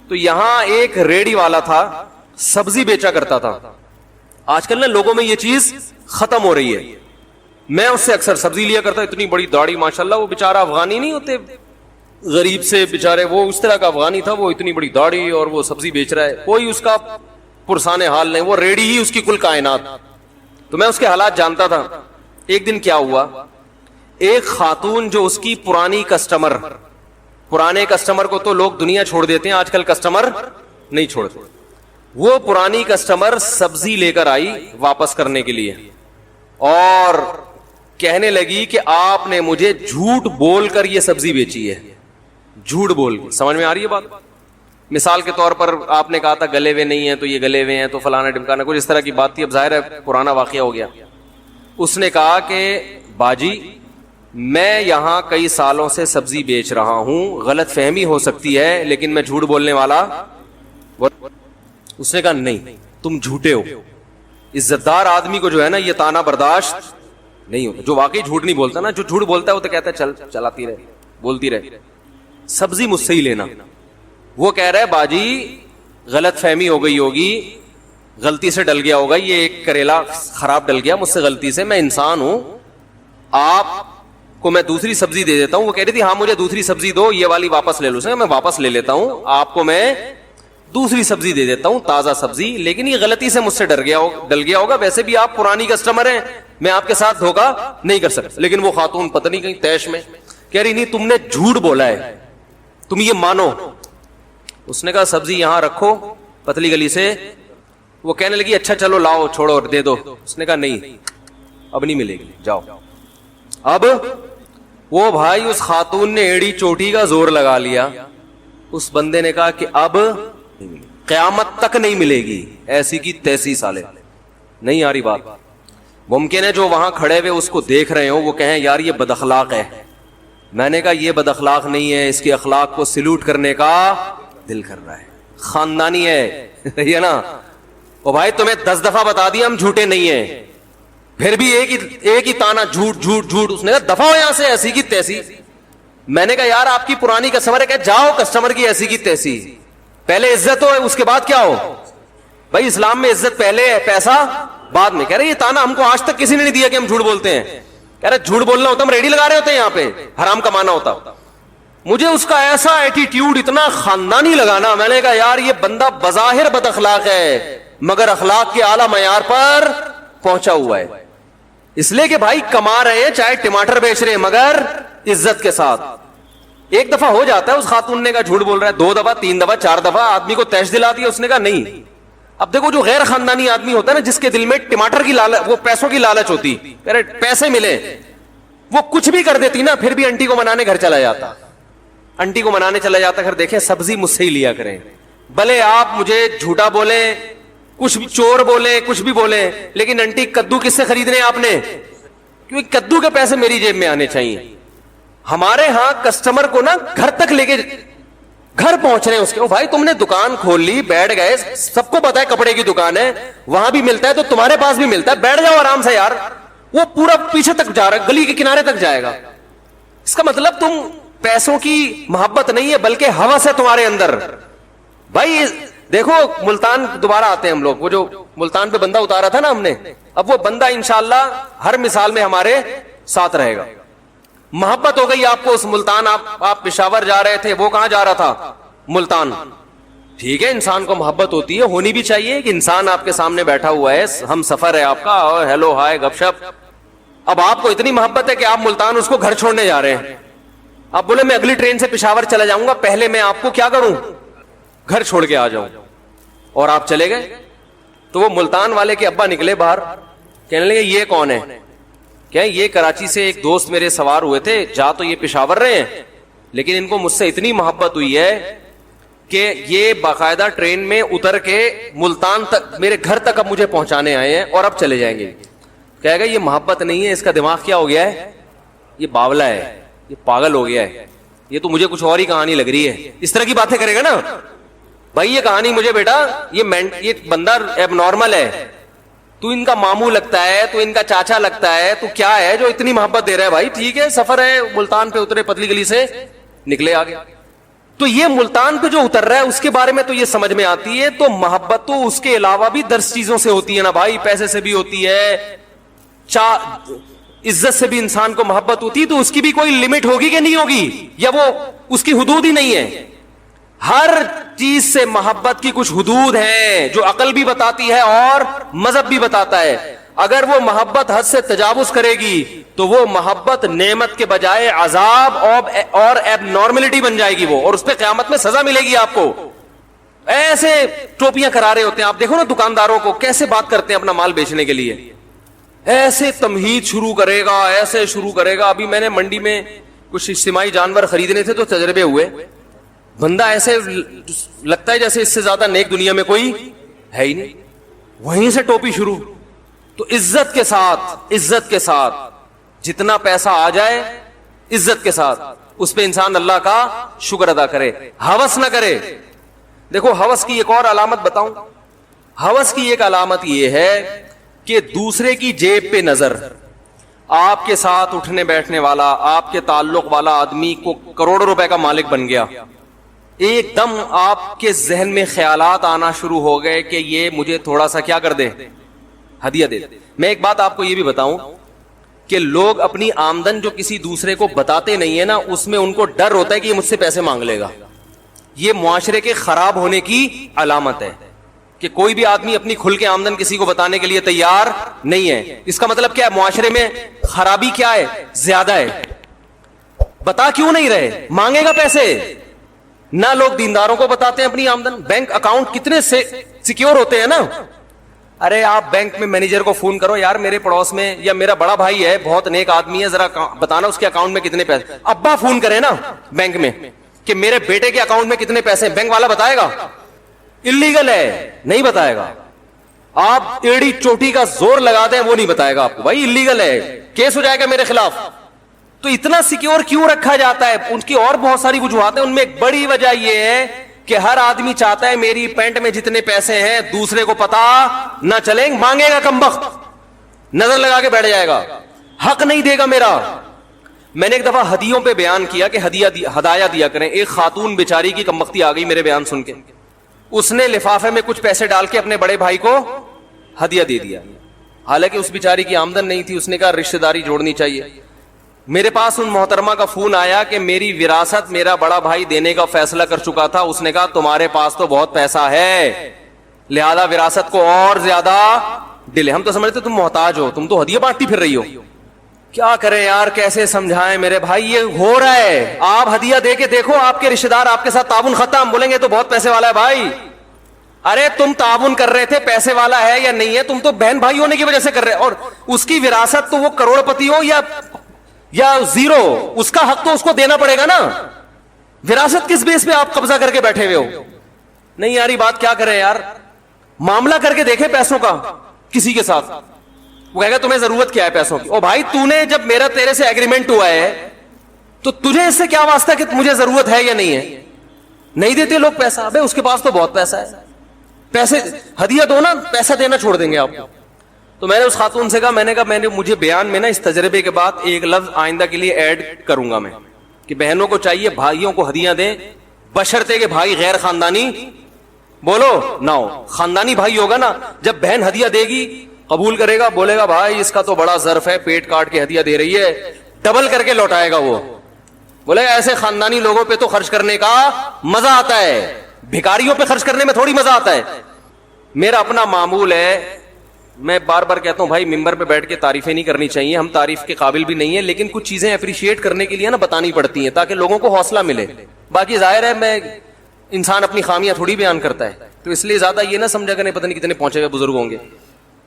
تو یہاں ایک ریڑی والا تھا, سبزی بیچا کرتا تھا. آج کل نا لوگوں میں یہ چیز ختم ہو رہی ہے. میں اس سے اکثر سبزی لیا کرتا, اتنی بڑی داڑھی ماشاءاللہ, وہ بیچارہ افغانی نہیں ہوتے غریب سے بیچارے, وہ اس طرح کا افغانی تھا, وہ اتنی بڑی داڑھی اور وہ سبزی بیچ رہا ہے, کوئی اس کا پرسان حال نہیں, وہ ریڑی ہی اس کی کل کائنات. تو میں اس کے حالات جانتا تھا. ایک دن کیا ہوا, ایک خاتون جو اس کی پرانے کسٹمر کو تو لوگ دنیا چھوڑ دیتے ہیں, آج کل کسٹمر نہیں چھوڑتے, وہ پرانی کسٹمر سبزی لے کر آئی واپس کرنے کے لیے, اور کہنے لگی کہ آپ نے مجھے جھوٹ بول کر یہ سبزی بیچی ہے. جھوٹ بول کے, سمجھ میں آ رہی ہے بات؟ مثال کے طور پر آپ نے کہا تھا گلے ہوئے نہیں ہیں تو یہ گلے ہوئے ہیں, تو فلانا ڈمکانا, کچھ اس طرح کی بات تھی. اب ظاہر ہے پرانا واقعہ ہو گیا. اس نے کہا کہ باجی میں یہاں کئی سالوں سے سبزی بیچ رہا ہوں, غلط فہمی ہو سکتی ہے لیکن میں جھوٹ بولنے والا. اس نے کہا نہیں تم جھوٹے ہو. عزت دار آدمی کو جو ہے نا یہ تانا برداشت نہیں ہوتا, جو واقعی جھوٹ نہیں بولتا نا. جو جھوٹ بولتا ہے وہ تو کہتا ہے چل چلاتی رہے, بولتی رہے, سبزی مجھ سے ہی لینا. وہ کہہ رہا ہے باجی غلط فہمی ہو گئی ہوگی, غلطی سے ڈل گیا ہوگا, یہ ایک کریلا خراب ڈل گیا مجھ سے غلطی سے, میں انسان ہوں, آپ کو میں دوسری سبزی دے دیتا ہوں. وہ کہہ رہی تھی ہاں مجھے دوسری سبزی دو, یہ والی واپس لے لو. میں واپس لے لیتا ہوں, آپ کو میں دوسری سبزی دے دیتا ہوں, تازہ سبزی, لیکن یہ غلطی سے مجھ سے ڈل گیا ہوگا. ویسے بھی آپ پرانی کسٹمر ہیں, میں آپ کے ساتھ دھوکا نہیں کر سکتا. لیکن وہ خاتون پتہ نہیں کہیں تیش میں کہہ رہی نہیں تم نے جھوٹ بولا ہے, تم یہ مانو. اس نے کہا سبزی یہاں رکھو پتلی گلی سے. وہ کہنے لگی اچھا چلو لاؤ چھوڑو دے دو. اس نے کہا نہیں اب نہیں ملے گی, جاؤ. اب وہ بھائی اس خاتون نے ایڑی چوٹی کا زور لگا لیا. اس بندے نے کہا کہ اب قیامت تک نہیں ملے گی, ایسی کی تیسی سالے. نہیں آ رہی بات؟ ممکن ہے جو وہاں کھڑے ہوئے اس کو دیکھ رہے ہوں وہ کہیں یار یہ بد اخلاق ہے. میں نے کہا یہ بد اخلاق نہیں ہے, اس کے اخلاق کو سلوٹ کرنے کا دل کر رہا ہے, خاندانی ہے یہ نا. او بھائی تمہیں 10 دفعہ بتا دیا ہم جھوٹے نہیں ہیں, پھر بھی ایک ہی تانا جھوٹ جھوٹ جھوٹ. اس نے کہا دفعہ ہو یہاں سے, ایسی کی تیسی. میں نے کہا یار آپ کی پرانی کسٹمر ہے, کہ جاؤ کسٹمر کی ایسی کی تیسی. پہلے عزت ہو اس کے بعد کیا ہو بھائی, اسلام میں عزت پہلے ہے, پیسہ بعد میں. کہہ رہے یہ تانا ہم کو آج تک کسی نے نہیں دیا کہ ہم جھوٹ بولتے ہیں. کہہ رہے جھوٹ بولنا ہوتا ہم ریڈی لگا رہے ہوتے ہیں یہاں پہ, حرام کمانا ہوتا. مجھے اس کا ایسا ایٹیٹیوڈ اتنا خاندانی لگانا, میں نے کہا یار یہ بندہ بظاہر بد اخلاق ہے مگر اخلاق کے اعلیٰ معیار پر پہنچا ہوا ہے. اس لیے کہ بھائی کما رہے ہیں چاہے ٹماٹر بیچ رہے ہیں مگر عزت کے ساتھ. ایک دفعہ ہو جاتا ہے, اس خاتون نے کہا جھوٹ بول رہا ہے, 2 دفعہ 3 دفعہ 4 دفعہ آدمی کو تیش دلا دیا. اس نے کہا نہیں. اب دیکھو جو غیر خاندانی آدمی ہوتا ہے نا, جس کے دل میں ٹماٹر کی لالچ, وہ پیسوں کی لالچ ہوتی, پیسے ملے, وہ کچھ بھی کر دیتی نا, پھر بھی انٹی کو منانے گھر چلا جاتا. انٹی کو منانے چلا جاتا, گھر دیکھیں سبزی مجھ سے ہی لیا کریں, بھلے آپ مجھے جھوٹا بولیں, کچھ بھی چور بولیں, کچھ بھی بولیں, لیکن انٹی کدو کس سے خریدنے آپ نے, کیونکہ کدو کے پیسے میری جیب میں آنے چاہیے. ہمارے ہاں کسٹمر کو نا گھر تک لے کے گھر پہنچ رہے ہیں اس کے. بھائی تم نے دکان کھول لی, بیٹھ گئے, سب کو پتا ہے کپڑے کی دکان ہے, وہاں بھی ملتا ہے تو تمہارے پاس بھی ملتا ہے, بیٹھ جاؤ آرام سے یار. وہ پورا پیچھے تک جا رہا ہے, گلی کے کنارے تک جائے گا. اس کا مطلب تم پیسوں کی محبت نہیں ہے بلکہ ہوس ہے تمہارے اندر. بھائی دیکھو ملتان دوبارہ آتے ہیں ہم لوگ, وہ جو ملتان پہ بندہ اتارا تھا نا ہم نے, اب وہ بندہ انشاءاللہ ہر مثال میں ہمارے ساتھ رہے گا. محبت ہو گئی آپ کو اس ملتان, آپ پشاور جا رہے تھے, وہ کہاں جا رہا تھا؟ ملتان. ٹھیک ہے, انسان کو محبت ہوتی ہے, ہونی بھی چاہیے کہ انسان آپ کے سامنے بیٹھا ہوا ہے, ہم سفر ہے آپ کا, اور ہیلو ہائے گپ شپ. اب آپ کو اتنی محبت ہے کہ آپ ملتان اس کو گھر چھوڑنے جا رہے ہیں. آپ بولے میں اگلی ٹرین سے پشاور چلا جاؤں گا, پہلے میں آپ کو کیا کروں, گھر چھوڑ کے آ جاؤں, اور آپ چلے گئے. تو وہ ملتان والے کے ابا نکلے باہر, کہنے لگے یہ کون ہے؟ کہ یہ کراچی سے ایک دوست میرے سوار ہوئے تھے, جا تو یہ پشاور رہے ہیں, لیکن ان کو مجھ سے اتنی محبت ہوئی ہے کہ یہ باقاعدہ ٹرین میں اتر کے ملتان تک, میرے گھر تک اب مجھے پہنچانے آئے ہیں, اور اب چلے جائیں گے. کہے گا یہ محبت نہیں ہے, اس کا دماغ کیا ہو گیا ہے, یہ باولا ہے, یہ پاگل ہو گیا ہے, یہ تو مجھے کچھ اور ہی کہانی لگ رہی ہے. اس طرح کی باتیں کرے گا نا. بھائی یہ کہانی مجھے بیٹا, یہ بندہ ایب نارمل ہے, تو ان کا ماموں لگتا ہے, تو ان کا چاچا لگتا ہے, تو کیا ہے جو اتنی محبت دے رہا ہے؟ بھائی ٹھیک ہے, سفر ہے, ملتان پہ اترے, پتلی گلی سے نکلے آگے. تو یہ ملتان پہ جو اتر رہا ہے اس کے بارے میں تو یہ سمجھ میں آتی ہے. تو محبت تو اس کے علاوہ بھی 10 چیزوں سے ہوتی ہے نا بھائی, پیسے سے بھی ہوتی ہے, عزت سے بھی انسان کو محبت ہوتی ہے. تو اس کی بھی کوئی لمٹ ہوگی کہ نہیں ہوگی, یا وہ اس کی حدود ہی نہیں ہے؟ ہر چیز سے محبت کی کچھ حدود ہیں جو عقل بھی بتاتی ہے اور مذہب بھی بتاتا ہے. اگر وہ محبت حد سے تجاوز کرے گی تو وہ محبت نعمت کے بجائے عذاب اور ایب نارملٹی بن جائے گی وہ, اور اس پہ قیامت میں سزا ملے گی آپ کو. ایسے ٹوپیاں کرا رہے ہوتے ہیں آپ, دیکھو نا دکانداروں کو کیسے بات کرتے ہیں اپنا مال بیچنے کے لیے, ایسے تمہید شروع کرے گا, ایسے شروع کرے گا. ابھی میں نے منڈی میں کچھ اجتماعی جانور خریدنے تھے تو تجربے ہوئے, بندہ ایسے لگتا ہے جیسے اس سے زیادہ نیک دنیا میں کوئی ہے ہی نہیں, وہیں سے ٹوپی شروع. تو عزت کے ساتھ جتنا پیسہ آ جائے, عزت کے ساتھ اس پہ انسان اللہ کا شکر ادا کرے, ہوس نہ کرے. دیکھو ہوس کی ایک اور علامت بتاؤں. ہوس کی ایک علامت یہ ہے کہ دوسرے کی جیب پہ نظر. آپ کے ساتھ اٹھنے بیٹھنے والا, آپ کے تعلق والا آدمی کو کروڑوں روپے کا مالک بن گیا, ایک دم آپ کے ذہن میں خیالات آنا شروع ہو گئے کہ یہ مجھے تھوڑا سا کیا کر دے, ہدیہ دے. میں ایک بات آپ کو یہ بھی بتاؤں کہ لوگ اپنی آمدن جو کسی دوسرے کو بتاتے نہیں ہے نا, اس میں ان کو ڈر ہوتا ہے کہ یہ مجھ سے پیسے مانگ لے گا. یہ معاشرے کے خراب ہونے کی علامت ہے کہ کوئی بھی آدمی اپنی کھل کے آمدن کسی کو بتانے کے لیے تیار نہیں ہے. اس کا مطلب کیا ہے, معاشرے میں خرابی کیا ہے, زیادہ ہے. بتا کیوں نہیں رہے, مانگے گا پیسے. نہ لوگ دینداروں کو بتاتے ہیں اپنی آمدن. بینک اکاؤنٹ کتنے سے سیکیور ہوتے ہیں نا. ارے آپ بینک میں مینیجر کو فون کرو, یار میرے پڑوس میں یا میرا بڑا بھائی ہے, بہت نیک آدمی ہے, ذرا بتانا اس کے اکاؤنٹ میں کتنے پیسے. ابا فون کرے نا بینک میں کہ میرے بیٹے کے اکاؤنٹ میں کتنے پیسے, بینک والا بتائے گا؟ اللیگل ہے, نہیں بتائے گا. آپ ایڑی چوٹی کا زور لگا دیں وہ نہیں بتائے گا آپ کو, بھائی اللیگل ہے, کیس ہو جائے گا میرے خلاف. تو اتنا سیکیور کیوں رکھا جاتا ہے؟ ان کی اور بہت ساری وجوہات ہیں, ان میں ایک بڑی وجہ یہ ہے کہ ہر آدمی چاہتا ہے میری پینٹ میں جتنے پیسے ہیں دوسرے کو پتا نہ چلیں. مانگے گا کمبخت, نظر لگا کے بیٹھ جائے گا, حق نہیں دے گا میرا. میں نے ایک دفعہ ہدیوں پہ بیان کیا کہ ہدایہ دیا کریں. ایک خاتون بیچاری کی کمبختی آ گئی میرے بیان سن کے, اس نے لفافے میں کچھ پیسے ڈال کے اپنے بڑے بھائی کو ہدیہ دے دیا, حالانکہ اس بیچاری کی آمدن نہیں تھی. اس نے کہا رشتہ داری جوڑنی چاہیے. میرے پاس ان محترمہ کا فون آیا کہ میری وراثت میرا بڑا بھائی دینے کا فیصلہ کر چکا تھا, اس نے کہا تمہارے پاس تو بہت پیسہ ہے لہذا وراثت کو اور زیادہ ڈیلے. ہم تو سمجھتے تم محتاج ہو, تم تو ہدیہ بانٹتی پھر رہی ہو. کیا کریں یار, کیسے سمجھائیں میرے بھائی, یہ ہو رہا ہے. آپ ہدیہ دے کے دیکھو, آپ کے رشتہ دار آپ کے ساتھ تعاون ختم, بولیں گے تو بہت پیسے والا ہے بھائی. ارے تم تعاون کر رہے تھے, پیسے والا ہے یا نہیں ہے, تم تو بہن بھائی ہونے کی وجہ سے کر رہے, اور اس کی وراثت تو وہ کروڑ پتی ہو یا زیرو, اس کا حق تو اس کو دینا پڑے گا نا. وراثت کس بیس پہ آپ قبضہ کر کے بیٹھے ہوئے ہو؟ نہیں یار, یہ بات کیا کریں یار. معاملہ کر کے دیکھے پیسوں کا کسی کے ساتھ, وہ کہے گا تمہیں ضرورت کیا ہے پیسوں کی. او بھائی تو نے جب میرا تیرے سے ایگریمنٹ ہوا ہے تو تجھے اس سے کیا واسطہ کہ مجھے ضرورت ہے یا نہیں ہے. نہیں دیتے لوگ پیسہ, ابے اس کے پاس تو بہت پیسہ ہے, پیسے ہدیہ دو نا, پیسہ دینا چھوڑ دیں گے آپ کو. تو میں نے اس خاتون سے کہا, میں نے مجھے بیان میں نا اس تجربے کے بعد ایک لفظ آئندہ کے لیے ایڈ کروں گا میں کہ بہنوں کو چاہیے بھائیوں کو ہدیاں دیں, بشرطے کہ بھائی غیر خاندانی بولو نہ ہو. خاندانی بھائی ہوگا نا, جب بہن ہدیہ دے گی قبول کرے گا, بولے گا بھائی اس کا تو بڑا ظرف ہے, پیٹ کاٹ کے ہدیہ دے رہی ہے, ڈبل کر کے لوٹائے گا وہ. بولے گا ایسے خاندانی لوگوں پہ تو خرچ کرنے کا مزہ آتا ہے, بھکاریوں پہ خرچ کرنے میں تھوڑی مزہ آتا ہے. میرا اپنا معمول ہے, میں بار بار کہتا ہوں بھائی ممبر پہ بیٹھ کے تعریفیں نہیں کرنی چاہیے, ہم تعریف کے قابل بھی نہیں ہیں, لیکن کچھ چیزیں اپریشیٹ کرنے کے لیے نا بتانی پڑتی ہیں تاکہ لوگوں کو حوصلہ ملے. باقی ظاہر ہے میں انسان اپنی خامیاں تھوڑی بیان کرتا ہے, تو اس لیے زیادہ یہ نہ سمجھا کریں پتہ نہیں کتنے پہنچے ہوئے بزرگ ہوں گے.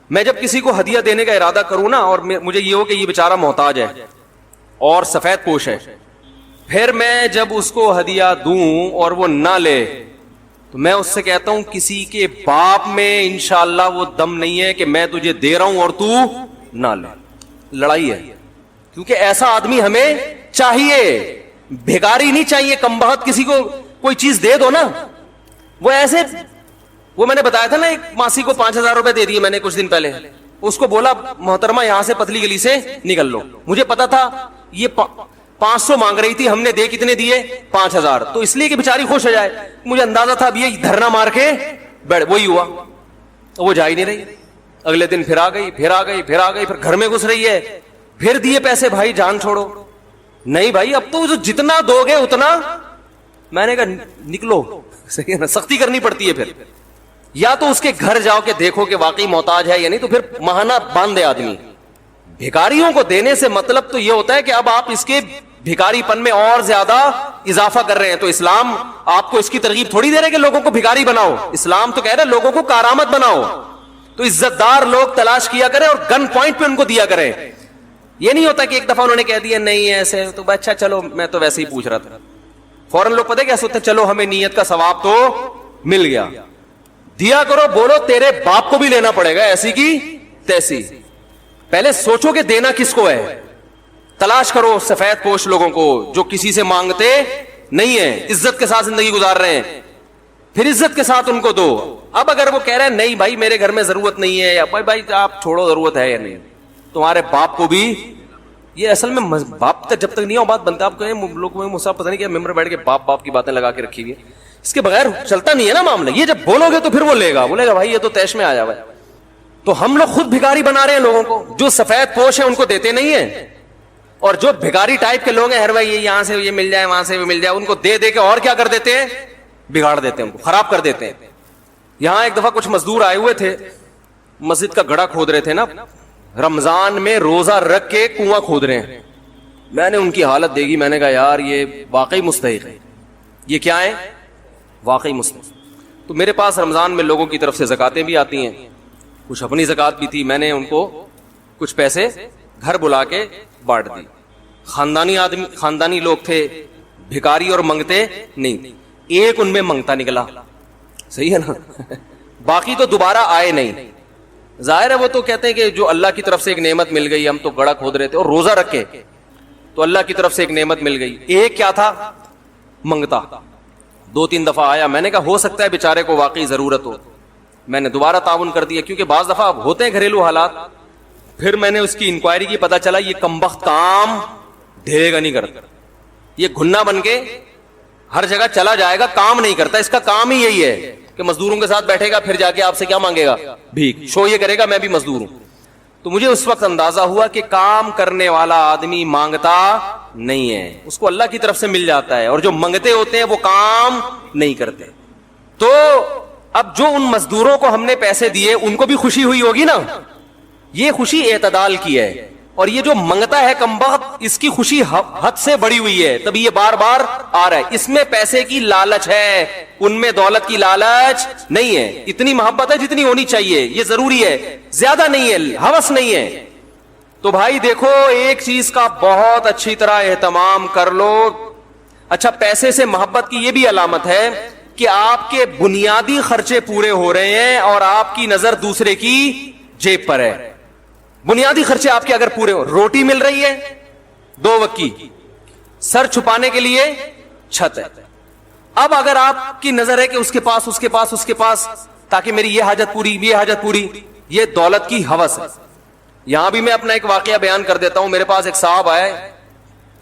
میں جب کسی کو ہدیہ دینے کا ارادہ کروں نا, اور مجھے یہ ہو کہ یہ بیچارہ محتاج ہے اور سفید پوش ہے, پھر میں جب اس کو ہدیہ دوں اور وہ نہ لے تو میں اس سے کہتا ہوں کسی کے باپ میں انشاءاللہ وہ دم نہیں ہے کہ میں تجھے دے رہا ہوں اور تو نہ لے. لڑائی ہے, کیونکہ ایسا آدمی ہمیں چاہیے, بھیکاری نہیں چاہیے. کم بخت کسی کو کوئی چیز دے دو نا, وہ ایسے, وہ میں نے بتایا تھا نا ایک ماسی کو 5,000 روپے دے دیے میں نے کچھ دن پہلے, اس کو بولا محترمہ یہاں سے پتلی گلی سے نکل لو. مجھے پتا تھا یہ 500 مانگ رہی تھی, ہم نے دے کتنے دیے 5,000, تو اس لیے کہ بیچاری خوش ہو جائے. مجھے اندازہ تھا اب یہ دھرنا مار کے بیٹھ, وہی ہوا, وہ جا ہی نہیں رہی. اگلے دن پھر آ گئی, پھر گھر میں گھس رہی ہے, پھر دیے پیسے, بھائی جان چھوڑو. نہیں بھائی اب تو جتنا دو گے اتنا, میں نے کہا نکلو. صحیح ہے نا, سختی کرنی پڑتی ہے. پھر یا تو اس کے گھر جاؤ کہ دیکھو کہ واقعی محتاج ہے یا نہیں, تو پھر ماہانہ باندھ دے آدمی. بھکاریوں کو دینے سے مطلب تو یہ ہوتا ہے کہ اب آپ اس کے بھکاری پن میں اور زیادہ اضافہ کر رہے ہیں. تو اسلام آپ کو اس کی ترغیب تھوڑی دے رہے کہ لوگوں کو بھکاری بناؤ, اسلام تو کہہ رہے لوگوں کو کارآمد بناؤ. تو عزت دار لوگ تلاش کیا کریں اور گن پوائنٹ پہ ان کو دیا کریں. یہ نہیں ہوتا کہ ایک دفعہ انہوں نے کہہ دیا نہیں ایسے, تو اچھا چلو میں تو ویسے ہی پوچھ رہا تھا, فوراً لوگ پتہ کیا سوچتے, چلو ہمیں نیت کا ثواب تو مل گیا. دیا کرو, بولو تیرے باپ کو بھی لینا پڑے گا ایسی کی تیسی. پہلے سوچو کہ دینا کس کو ہے. تلاش کرو سفید پوش لوگوں کو جو کسی سے مانگتے نہیں ہیں, عزت کے ساتھ زندگی گزار رہے ہیں, پھر عزت کے ساتھ ان کو دو. اب اگر وہ کہہ رہے ہیں نہیں بھائی میرے گھر میں ضرورت نہیں ہے, یا بھائی آپ چھوڑو ضرورت ہے یا نہیں, تمہارے باپ کو بھی, یہ اصل میں باپ تک جب تک نہیں ہو بات بنتا. آپ کہیں لوگ مسا پتہ نہیں کہ ممبر بیٹھ کے باپ کی باتیں لگا کے رکھی ہوئی ہے, اس کے بغیر چلتا نہیں ہے نا معاملہ. یہ جب بولو گے تو پھر وہ لے گا, بولے گا بھائی یہ تو تیش میں آ جاوا ہے. تو ہم لوگ خود بھکاری بنا رہے ہیں لوگوں کو. جو سفید پوش ہیں ان کو دیتے نہیں ہیں, اور جو بھکاری ٹائپ کے لوگ ہیں, ہر بھائی یہ یہاں سے یہ مل جائے وہاں سے بھی مل جائے, ان کو دے کے اور کیا کر دیتے ہیں, بگاڑ دیتے ہیں, ان کو خراب کر دیتے ہیں. یہاں ایک دفعہ کچھ مزدور آئے ہوئے تھے, مسجد کا گڑھا کھود رہے تھے نا, رمضان میں روزہ رکھ کے کنواں کھود رہے ہیں. میں نے ان کی حالت دیکھی, میں نے کہا یار یہ واقعی مستحق ہے, یہ کیا ہے واقعی مستحق. تو میرے پاس رمضان میں لوگوں کی طرف سے زکاتیں بھی آتی ہیں, کچھ اپنی زکات بھی تھی. میں نے ان کو کچھ پیسے گھر بلا کے بانٹ دی. خاندانی لوگ تھے, بھکاری اور منگتے نہیں. ایک ان میں منگتا نکلا, صحیح ہے نا, باقی تو دوبارہ آئے نہیں. ظاہر ہے وہ تو کہتے ہیں کہ جو اللہ کی طرف سے ایک نعمت مل گئی, ہم تو گڑھا کھود رہے تھے اور روزہ رکھے تو اللہ کی طرف سے ایک نعمت مل گئی. ایک کیا تھا, منگتا. 2-3 دفعہ آیا, میں نے کہا ہو سکتا ہے بیچارے کو واقعی ضرورت ہو. میں نے دوبارہ تعاون کر دیا, کیونکہ بعض دفعہ ہوتے ہیں گھریلو حالات. پھر میں نے اس کی انکوائری کی, پتا چلا یہ کمبخت کام دھیرے گا نہیں کرتا, یہ گھنا بن کے ہر جگہ چلا جائے گا, کام نہیں کرتا. اس کا کام ہی یہی ہے کہ مزدوروں کے ساتھ بیٹھے گا, پھر جا کے آپ سے کیا مانگے گا, بھیک. شو یہ کرے گا میں بھی مزدور ہوں. تو مجھے اس وقت اندازہ ہوا کہ کام کرنے والا آدمی مانگتا نہیں ہے, اس کو اللہ کی طرف سے مل جاتا ہے, اور جو منگتے ہوتے ہیں وہ کام نہیں کرتے. تو اب جو ان مزدوروں کو ہم نے پیسے دیے ان کو بھی خوشی ہوئی ہوگی نا, یہ خوشی اعتدال کی ہے. اور یہ جو منگتا ہے کمبخت, اس کی خوشی حد سے بڑی ہوئی ہے, تبھی یہ بار بار آ رہا ہے. اس میں پیسے کی لالچ ہے, ان میں دولت کی لالچ نہیں ہے. اتنی محبت ہے جتنی ہونی چاہیے, یہ ضروری ہے, زیادہ نہیں ہے, ہوس نہیں ہے. تو بھائی دیکھو ایک چیز کا بہت اچھی طرح اہتمام کر لو. اچھا, پیسے سے محبت کی یہ بھی علامت ہے کہ آپ کے بنیادی خرچے پورے ہو رہے ہیں اور آپ کی نظر دوسرے کی جیب پر ہے. بنیادی خرچے آپ کے اگر پورے ہو, روٹی مل رہی ہے 2 وقت کی, سر چھپانے کے لیے چھت ہے. اب اگر آپ کی نظر ہے کہ اس کے پاس تاکہ میری یہ حاجت پوری, یہ دولت کی ہوس ہے. یہاں بھی میں اپنا ایک واقعہ بیان کر دیتا ہوں. میرے پاس ایک صاحب آئے,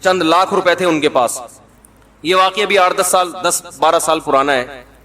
چند لاکھ روپے تھے ان کے پاس. یہ واقعہ بھی 8-10 سال 10-12 سال پرانا ہے.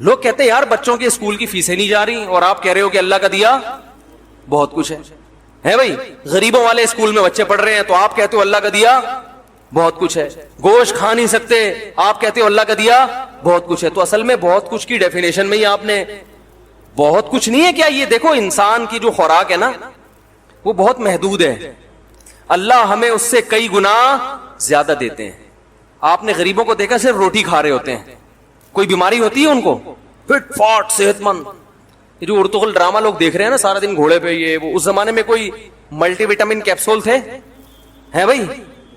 لوگ کہتے ہیں یار بچوں کے اسکول کی فیسیں نہیں جا رہی, اور آپ کہہ رہے ہو کہ اللہ کا دیا بہت کچھ ہے بھائی. غریبوں والے اسکول میں بچے پڑھ رہے ہیں تو آپ کہتے ہو اللہ کا دیا بہت کچھ ہے. گوشت کھا نہیں سکتے, آپ کہتے ہو اللہ کا دیا بہت کچھ ہے. تو اصل میں بہت کچھ کی ڈیفینیشن میں ہی آپ نے بہت کچھ نہیں ہے کیا. یہ دیکھو انسان کی جو خوراک ہے نا وہ بہت محدود ہے, اللہ ہمیں اس سے کئی گنا زیادہ دیتے ہیں. آپ نے غریبوں کو دیکھا صرف روٹی کھا رہے ہوتے ہیں, کوئی بیماری ہوتی ہے ان کو, فٹ فاٹ صحت مند. یہ جو ارطغرل ڈرامہ لوگ دیکھ رہے ہیں نا سارا دن گھوڑے پہ, یہ وہ اس زمانے میں کوئی ملٹی وٹامن کیپسول تھے ہیں بھائی؟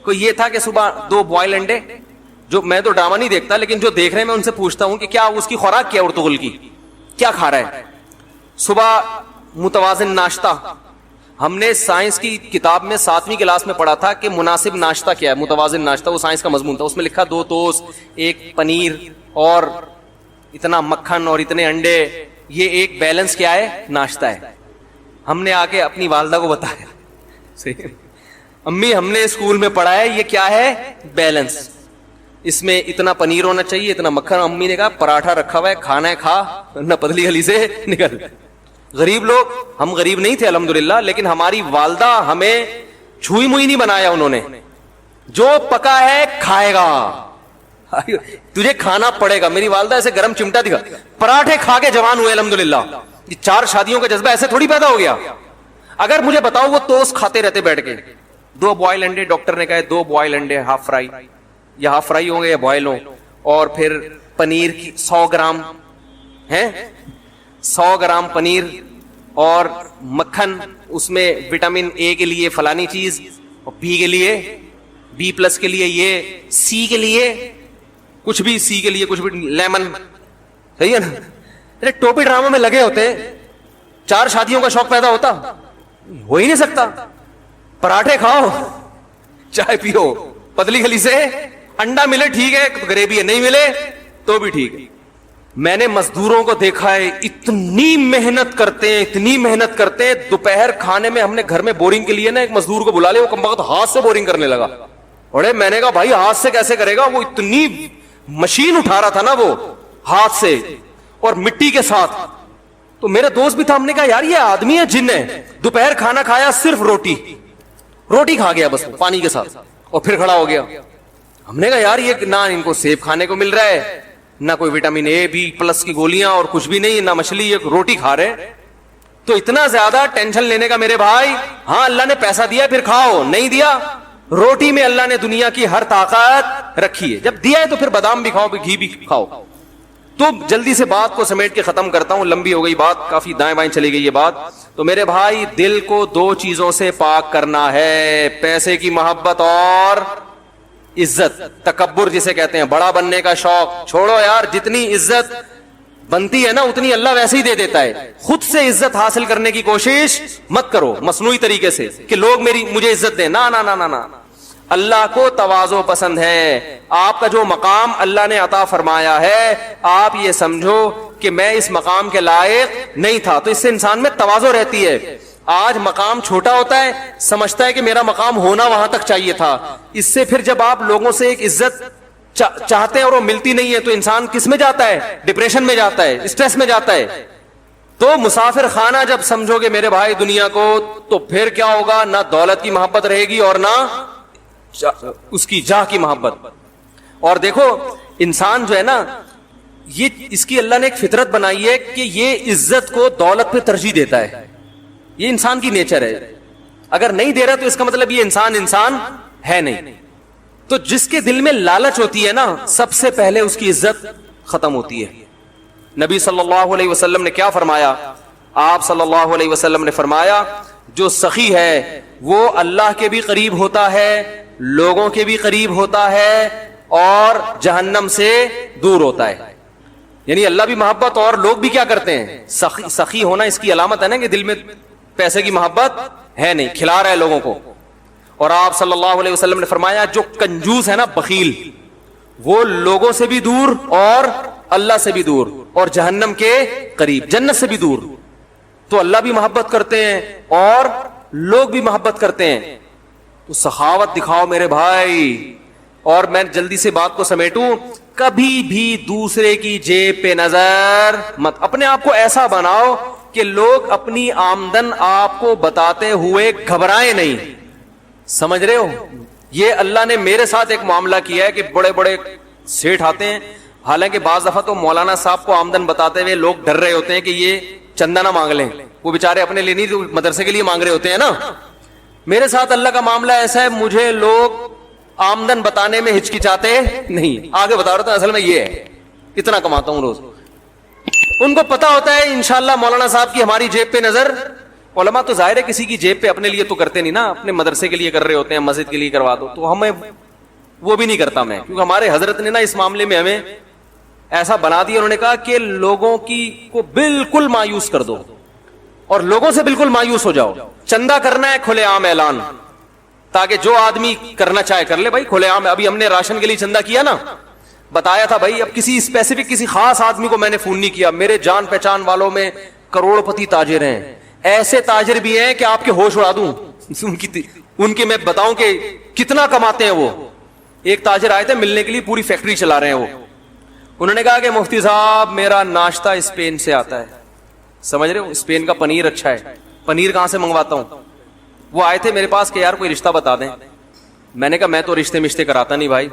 کوئی یہ تھا کہ صبح 2 بوائل انڈے, جو میں تو ڈرامہ نہیں دیکھتا لیکن جو دیکھ رہے ہیں میں ان سے پوچھتا ہوں کہ کیا اس کی خوراک کیا ارطغرل کی, کیا کھا رہا ہے صبح؟ متوازن ناشتہ. ہم نے سائنس کی کتاب میں 7ویں کلاس میں پڑھا تھا کہ مناسب ناشتہ کیا ہے, متوازن ناشتہ, وہ سائنس کا مضمون تھا. اس میں لکھا 2 ٹوسٹ, 1 پنیر اور اتنا مکھن اور اتنے انڈے, یہ ایک بیلنس کیا ہے ناشتہ ہے. ہم نے آ کے اپنی والدہ کو بتایا, امی ہم نے اسکول میں پڑھا ہے یہ کیا ہے بیلنس, اس میں اتنا پنیر ہونا چاہیے, اتنا مکھن. امی نے کہا پراٹھا رکھا ہوا ہے, کھانا ہے کھا, نہ پتلی گلی سے نکل. غریب لوگ, ہم غریب نہیں تھے الحمدللہ, لیکن ہماری والدہ ہمیں چھوئی موئی نہیں بنایا انہوں نے. جو پکا ہے کھائے گا, تجھے کھانا پڑے گا. میری والدہ ایسے گرم چمٹا دکھا, پراٹھے کھا کے جوان ہوئے الحمدللہ. 4 شادیوں کا جذبہ ایسے تھوڑی پیدا ہو گیا. اگر مجھے بتاؤ وہ ٹوسٹ کھاتے رہتے بیٹھ کے, 2 بوائل انڈے, ڈاکٹر نے کہا 2 بوائل انڈے ہاف فرائی, یا ہاف فرائی ہوں گے یا بوائل ہوں, اور پھر پنیر کی 100 گرام ہے, 100 گرام پنیر اور مکھن, اس میں وٹامن اے کے لیے فلانی چیز, اور بی کے لیے B+ کے لیے یہ, سی کے لیے کچھ بھی, سی کے لیے کچھ بھی, لیمن. صحیح ہے نا؟ ارے ٹوپی ڈراموں میں لگے ہوتے, 4 شادیوں کا شوق پیدا ہوتا, ہو ہی نہیں سکتا. پراٹھے کھاؤ, چائے پیو, پتلی گلی سے انڈا ملے ٹھیک ہے, گریوی ہے, نہیں ملے تو بھی ٹھیک ہے. میں نے مزدوروں کو دیکھا ہے اتنی محنت کرتے ہیں, اتنی محنت کرتے ہیں. دوپہر کھانے میں ہم نے گھر میں بورنگ کے لیے نا ایک مزدور کو بلا لیا, وہ کم وقت ہاتھ سے بورنگ کرنے لگا. اور میں نے کہا بھائی ہاتھ سے کیسے کرے گا, وہ اتنی مشین اٹھا رہا تھا نا وہ ہاتھ سے اور مٹی کے ساتھ. تو میرے دوست بھی تھا, ہم نے کہا یار یہ آدمی ہے جن ہے, دوپہر کھانا کھایا صرف روٹی کھا گیا بس پانی کے ساتھ, اور پھر کھڑا ہو گیا. ہم نے کہا یار یہ نہ ان کو سیب کھانے کو مل رہا ہے, نہ کوئی وٹامن اے B+ کی گولیاں, اور کچھ بھی نہیں, نہ مچھلی, یہ روٹی کھا رہے. تو اتنا زیادہ ٹینشن لینے کا میرے بھائی, ہاں اللہ نے پیسہ دیا پھر کھاؤ, نہیں دیا روٹی میں اللہ نے دنیا کی ہر طاقت رکھی ہے, جب دیا ہے تو پھر بادام بھی کھاؤ, گھی بھی کھاؤ. تو جلدی سے بات کو سمیٹ کے ختم کرتا ہوں, لمبی ہو گئی بات, کافی دائیں بائیں چلی گئی یہ بات. تو میرے بھائی دل کو 2 چیزوں سے پاک کرنا ہے, پیسے کی محبت اور عزت. تکبر جسے کہتے ہیں, بڑا بننے کا شوق چھوڑو یار, جتنی عزت بنتی ہے نا اتنی اللہ ویسے ہی دے دیتا ہے. خود سے عزت حاصل کرنے کی کوشش مت کرو مصنوعی طریقے سے کہ لوگ مجھے عزت دیں, نہ نہ نہ نہ. اللہ کو تواضع پسند ہے. آپ کا جو مقام اللہ نے عطا فرمایا ہے, آپ یہ سمجھو کہ میں اس مقام کے لائق نہیں تھا, تو اس سے انسان میں تواضع رہتی ہے. آج مقام چھوٹا ہوتا ہے, سمجھتا ہے کہ میرا مقام ہونا وہاں تک چاہیے تھا. اس سے پھر جب آپ لوگوں سے ایک عزت چاہتے ہیں اور وہ ملتی نہیں ہے تو انسان کس میں جاتا ہے, ڈپریشن میں جاتا ہے, اسٹریس میں جاتا ہے. تو مسافر خانہ جب سمجھو گے میرے بھائی دنیا کو, تو پھر کیا ہوگا, نہ دولت کی محبت رہے گی اور نہ اس کی جاہ کی محبت. اور دیکھو انسان جو ہے نا, یہ اس کی اللہ نے ایک فطرت بنائی ہے کہ یہ عزت کو دولت پہ ترجیح دیتا ہے. یہ انسان کی نیچر ہے. اگر نہیں دے رہا تو اس کا مطلب یہ انسان ہے نہیں. تو جس کے دل میں لالچ ہوتی ہے نا, سب سے پہلے اس کی عزت ختم ہوتی ہے. نبی صلی اللہ علیہ وسلم نے کیا فرمایا, آپ صلی اللہ علیہ وسلم نے فرمایا جو سخی ہے وہ اللہ کے بھی قریب ہوتا ہے, لوگوں کے بھی قریب ہوتا ہے, اور جہنم سے دور ہوتا ہے. یعنی اللہ بھی محبت اور لوگ بھی کیا کرتے ہیں, سخی ہونا اس کی علامت ہے نا کہ دل میں پیسے کی محبت ہے نہیں, کھلا رہا ہے لوگوں کو. اور آپ صلی اللہ علیہ وسلم نے فرمایا جو کنجوس ہے نا, بخیل, وہ لوگوں سے بھی دور اور اللہ سے بھی دور اور جہنم کے قریب, جنت سے بھی دور. تو اللہ بھی محبت کرتے ہیں اور لوگ بھی محبت کرتے ہیں. تو سخاوت دکھاؤ میرے بھائی. اور میں جلدی سے بات کو سمیٹوں, کبھی بھی دوسرے کی جیب پہ نظر مت. اپنے آپ کو ایسا بناؤ کہ لوگ اپنی آمدن آپ کو بتاتے ہوئے گھبرائیں نہیں. سمجھ رہے ہو؟ یہ اللہ نے میرے ساتھ ایک معاملہ کیا ہے کہ بڑے بڑے سیٹھ آتے ہیں, حالانکہ بعض دفعہ تو مولانا صاحب کو آمدن بتاتے ہوئے لوگ ڈر رہے ہوتے ہیں کہ یہ چندہ نہ مانگ لیں, وہ بےچارے اپنے لیے نہیں مدرسے کے لیے مانگ رہے ہوتے ہیں نا. میرے ساتھ اللہ کا معاملہ ایسا ہے, مجھے لوگ آمدن بتانے میں ہچکچاتے نہیں. آگے بتا رہا تھا اصل میں یہ ہے, اتنا کماتا ہوں روز. ان کو پتا ہوتا ہے انشاءاللہ مولانا صاحب کی ہماری جیب پہ نظر. علماء تو ظاہر ہے کسی کی جیب پہ اپنے لیے تو کرتے نہیں نا, اپنے مدرسے کے لیے کر رہے ہوتے ہیں, مسجد کے لیے کروا دو, تو ہمیں وہ بھی نہیں کرتا میں, کیونکہ ہمارے حضرت نے نا اس معاملے میں ہمیں ایسا بنا دیا. انہوں نے کہا کہ لوگوں کی کو بالکل مایوس کر دو اور لوگوں سے بالکل مایوس ہو جاؤ. چندہ کرنا ہے کھلے عام اعلان, تاکہ جو آدمی کرنا چاہے کر لے بھائی کھلے عام. ابھی ہم نے راشن کے لیے چندہ کیا نا, بتایا تھا بھائی, اب کسی اسپیسیفک کسی خاص آدمی کو میں نے فون نہیں کیا. میرے جان پہچان والوں میں کروڑ پتی تاجر ہیں, ایسے تاجر بھی ہیں کہ آپ کے ہوش اڑا دوں ان کے میں بتاؤں کہ کتنا کماتے ہیں وہ. ایک تاجر آئے تھے ملنے کے لیے, پوری فیکٹری چلا رہے ہیں وہ. انہوں نے کہا کہ مفتی صاحب میرا ناشتہ اسپین سے آتا ہے. سمجھ رہے ہو, اسپین کا پنیر اچھا ہے, پنیر کہاں سے منگواتا ہوں. وہ آئے تھے میرے پاس کہ یار کوئی رشتہ بتا دیں. میں نے کہا میں تو رشتے مشتے کراتا نہیں بھائی,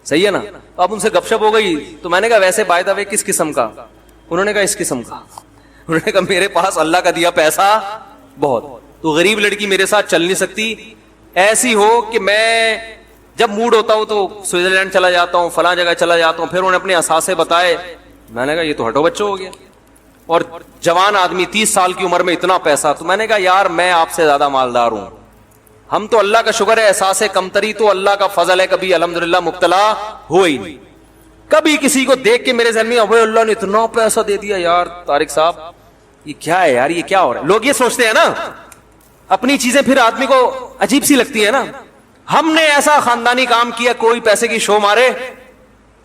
صحیح ہے نا. اب ان سے گپ شپ ہو گئی تو میں نے کہا ویسے بائی دا وے کس قسم کا. انہوں نے کہا اس قسم کا. انہوں نے کہا میرے پاس اللہ کا دیا پیسہ بہت, تو غریب لڑکی میرے ساتھ چل نہیں سکتی. ایسی ہو کہ میں جب موڈ ہوتا ہوں تو سوئٹزرلینڈ چلا جاتا ہوں, فلاں جگہ چلا جاتا ہوں. پھر انہوں نے اپنے اثاثے بتائے. میں نے کہا یہ تو ہٹو بچوں ہو گیا, اور جوان آدمی 30 سال کی عمر میں اتنا پیسہ. تو میں نے کہا یار میں آپ سے زیادہ مالدار ہوں. ہم تو اللہ کا شکر ہے, احساس کمتری تو اللہ کا فضل ہے, کبھی الحمدللہ مبتلا ہوئی نہیں. کبھی کسی کو دیکھ کے میرے ذہن میں ابے اللہ نے اتنا پیسہ دے دیا, یار طارق صاحب یہ کیا ہے یار, یہ کیا ہو رہا ہے. لوگ یہ سوچتے ہیں نا, اپنی چیزیں پھر آدمی کو عجیب سی لگتی ہے نا. ہم نے ایسا خاندانی کام کیا, کوئی پیسے کی شو مارے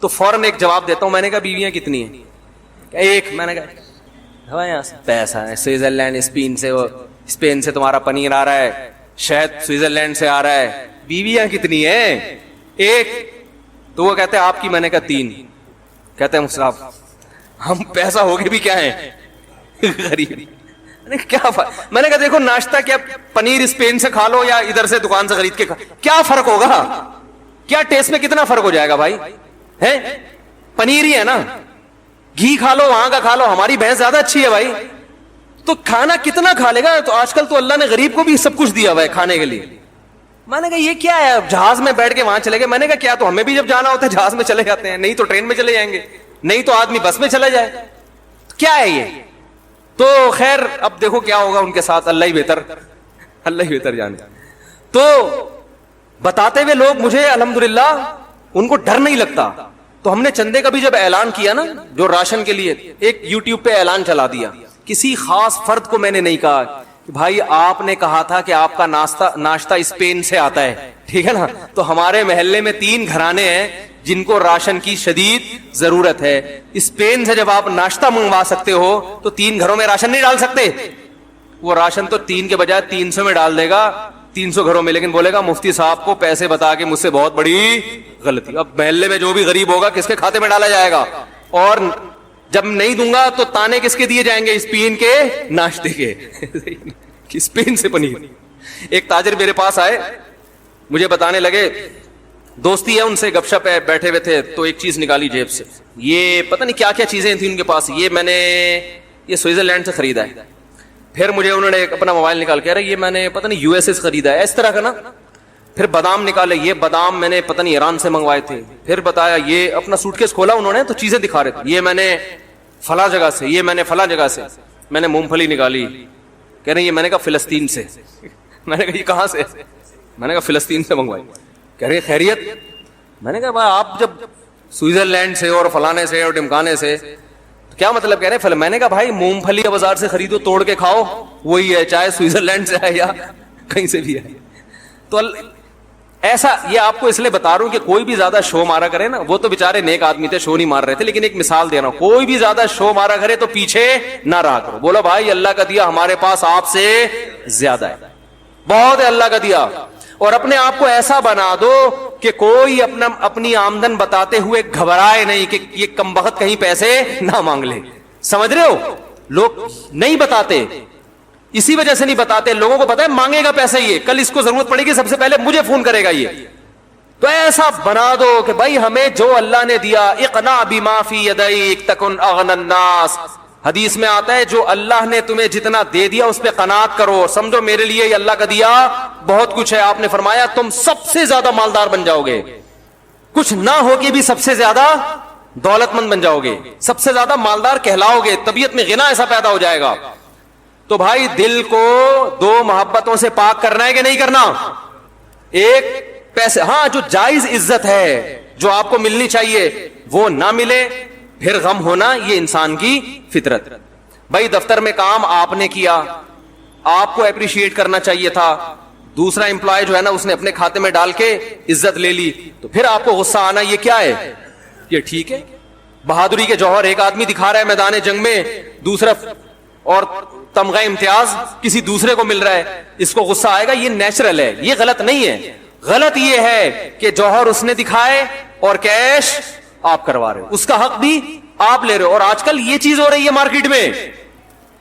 تو فوراً ایک جواب دیتا ہوں. میں نے کہا بیویاں کتنی ہیں؟ ایک. میں نے کہا پیسہ ہے سوئٹزرلینڈ اسپین سے تمہارا پنیر آ رہا ہے, شہد سوئٹزرلینڈ سے آ رہا ہے, بیویاں کتنی ہیں؟ ایک. تو وہ کہتے ہیں آپ کی. میں نے کہا 3. کہتے ہیں صاحب ہم پیسہ ہوگے بھی کیا ہیں, غریب. کیا میں نے کہا دیکھو ناشتہ کیا پنیر اسپین سے کھا لو یا ادھر سے دکان سے خرید کے کیا فرق ہوگا, کیا ٹیسٹ میں کتنا فرق ہو جائے گا بھائی, ہے پنیر ہی ہے نا. گھی کھا لو وہاں کا کھا لو, ہماری بھینس زیادہ اچھی ہے بھائی. تو کھانا کتنا کھا لے گا. تو آج کل تو اللہ نے غریب کو بھی سب کچھ دیا ہوا ہے کھانے کے لیے. میں نے کہا یہ کیا ہے, جہاز میں بیٹھ کے وہاں چلے گئے. میں نے کہا کیا, تو ہمیں بھی جب جانا ہوتا ہے جہاز میں چلے جاتے ہیں, نہیں تو ٹرین میں چلے جائیں گے, نہیں تو آدمی بس میں چلا جائے. کیا ہے یہ. تو خیر اب دیکھو کیا ہوگا ان کے ساتھ, اللہ ہی بہتر جانے. تو بتاتے ہوئے لوگ مجھے الحمدللہ ان کو ڈر نہیں لگتا. تو ہم نے چندے کا بھی جب اعلان کیا نا, جو راشن کے لیے, ایک یوٹیوب پہ اعلان چلا دیا. کسی خاص فرد کو میں نے نہیں کہا کہ بھائی آپ نے کہا تھا کہ آپ کا ناشتہ اسپین سے آتا ہے, ٹھیک ہے نا. تو ہمارے محلے میں 3 گھرانے ہیں جن کو راشن کی شدید ضرورت ہے. اسپین سے جب آپ ناشتہ منگوا سکتے ہو تو 3 گھروں میں راشن نہیں ڈال سکتے. وہ راشن تو 3 کے بجائے 300 میں ڈال دے گا, 300 گھروں میں, لیکن بولے گا مفتی صاحب کو پیسے بتا کے مجھ سے بہت بڑی غلطی. اب محلے میں جو بھی غریب ہوگا کس کے کھاتے میں ڈالا جائے گا, اور جب نہیں دوں گا تو تانے کس کے دیے جائیں گے, اسپین کے ناشتے کے. اسپین سے پنیر. ایک تاجر میرے پاس آئے, مجھے بتانے لگے, دوستی ہے ان سے, گپ شپ ہے, بیٹھے ہوئے تھے, تو ایک چیز نکالی جیب سے. یہ پتہ نہیں کیا کیا چیزیں تھیں ان کے پاس, یہ میں نے یہ سوئٹزرلینڈ سے خریدا ہے. پھر مجھے انہوں نے اپنا موبائل نکال کے, یہ میں نے پتہ نہیں یو ایس اے سے خریدا ہے, اس طرح کا نا. پھر بادام نکالے, یہ بادام میں نے پتہ نہیں ایران سے منگوائے تھے. پھر بتایا, یہ اپنا سوٹ کیس کھولا انہوں نے تو چیزیں دکھا رہے تھے, یہ میں نے فلاں جگہ سے, یہ میں نے فلاں جگہ سے. میں نے مونگ پھلی نکالی, کہہ رہے یہ میں نے کہا فلسطین سے. میں نے کہا یہ کہاں سے؟ میں نے کہا فلسطین سے منگوائی. کہہ رہے خیریت. میں نے کہا بھائی آپ جب سوئٹزرلینڈ سے اور فلانے سے اور ڈمکانے سے, تو کیا مطلب کہہ رہے ہیں. میں نے کہا بھائی مونگ پھلی بازار سے خریدو, توڑ کے کھاؤ, وہی ہے, چاہے سوئٹزرلینڈ سے ہے یا کہیں سے بھی ہے. تو ایسا یہ آپ کو اس لیے بتا رہا ہوں کہ کوئی بھی زیادہ شو مارا کرے نا, وہ تو بےچارے نیک آدمی تھے, شو نہیں مار رہے تھے, لیکن ایک مثال دے رہا ہوں, کوئی بھی زیادہ شو مارا کرے تو پیچھے نہ رہا کرو. بولو بھائی اللہ کا دیا ہمارے پاس آپ سے زیادہ ہے, بہت ہے اللہ کا دیا. اور اپنے آپ کو ایسا بنا دو کہ کوئی اپنی آمدن بتاتے ہوئے گھبرائے نہیں کہ یہ کمبخت کہیں پیسے نہ مانگ لے. سمجھ رہے ہو؟ لوگ نہیں بتاتے, اسی وجہ سے نہیں بتاتے. لوگوں کو پتا ہے مانگے گا پیسے, یہ کل اس کو ضرورت پڑے گی سب سے پہلے مجھے فون کرے گا. یہ تو ایسا بنا دو کہ بھائی ہمیں جو اللہ نے دیا, اقنع بما فی یدیک تکن اغنی الناس. حدیث میں آتا ہے جو اللہ نے تمہیں جتنا دے دیا اس پہ قناعت کرو, سمجھو میرے لیے یہ اللہ کا دیا بہت کچھ ہے. آپ نے فرمایا تم سب سے زیادہ مالدار بن جاؤ گے, کچھ نہ ہو کے بھی سب سے زیادہ دولت مند بن جاؤ گے, سب سے زیادہ مالدار کہلاؤ گے, طبیعت میں غنا ایسا پیدا ہو جائے گا. تو بھائی دل کو دو محبتوں سے پاک کرنا ہے کہ نہیں کرنا؟ ایک پیسے, ہاں جو جائز عزت ہے جو آپ کو ملنی چاہیے وہ نہ ملے پھر غم ہونا, یہ انسان کی فطرت. بھائی دفتر میں کام آپ نے کیا, آپ کو اپریشیٹ کرنا چاہیے تھا, دوسرا امپلائی جو ہے نا اس نے اپنے کھاتے میں ڈال کے عزت لے لی, تو پھر آپ کو غصہ آنا یہ کیا ہے؟ یہ ٹھیک ہے؟ بہادری کے جوہر ایک آدمی دکھا رہا ہے میدان جنگ میں, دوسرا اور تمغہ امتیاز کسی دوسرے کو مل رہا ہے, اس کو غصہ آئے گا, یہ نیچرل ہے, یہ غلط نہیں ہے. غلط یہ ہے کہ جوہر اس نے دکھائے اور کیش آپ کروا رہے ہو, اس کا حق بھی آپ لے رہے ہو. اور آج کل یہ چیز ہو رہی ہے مارکیٹ میں,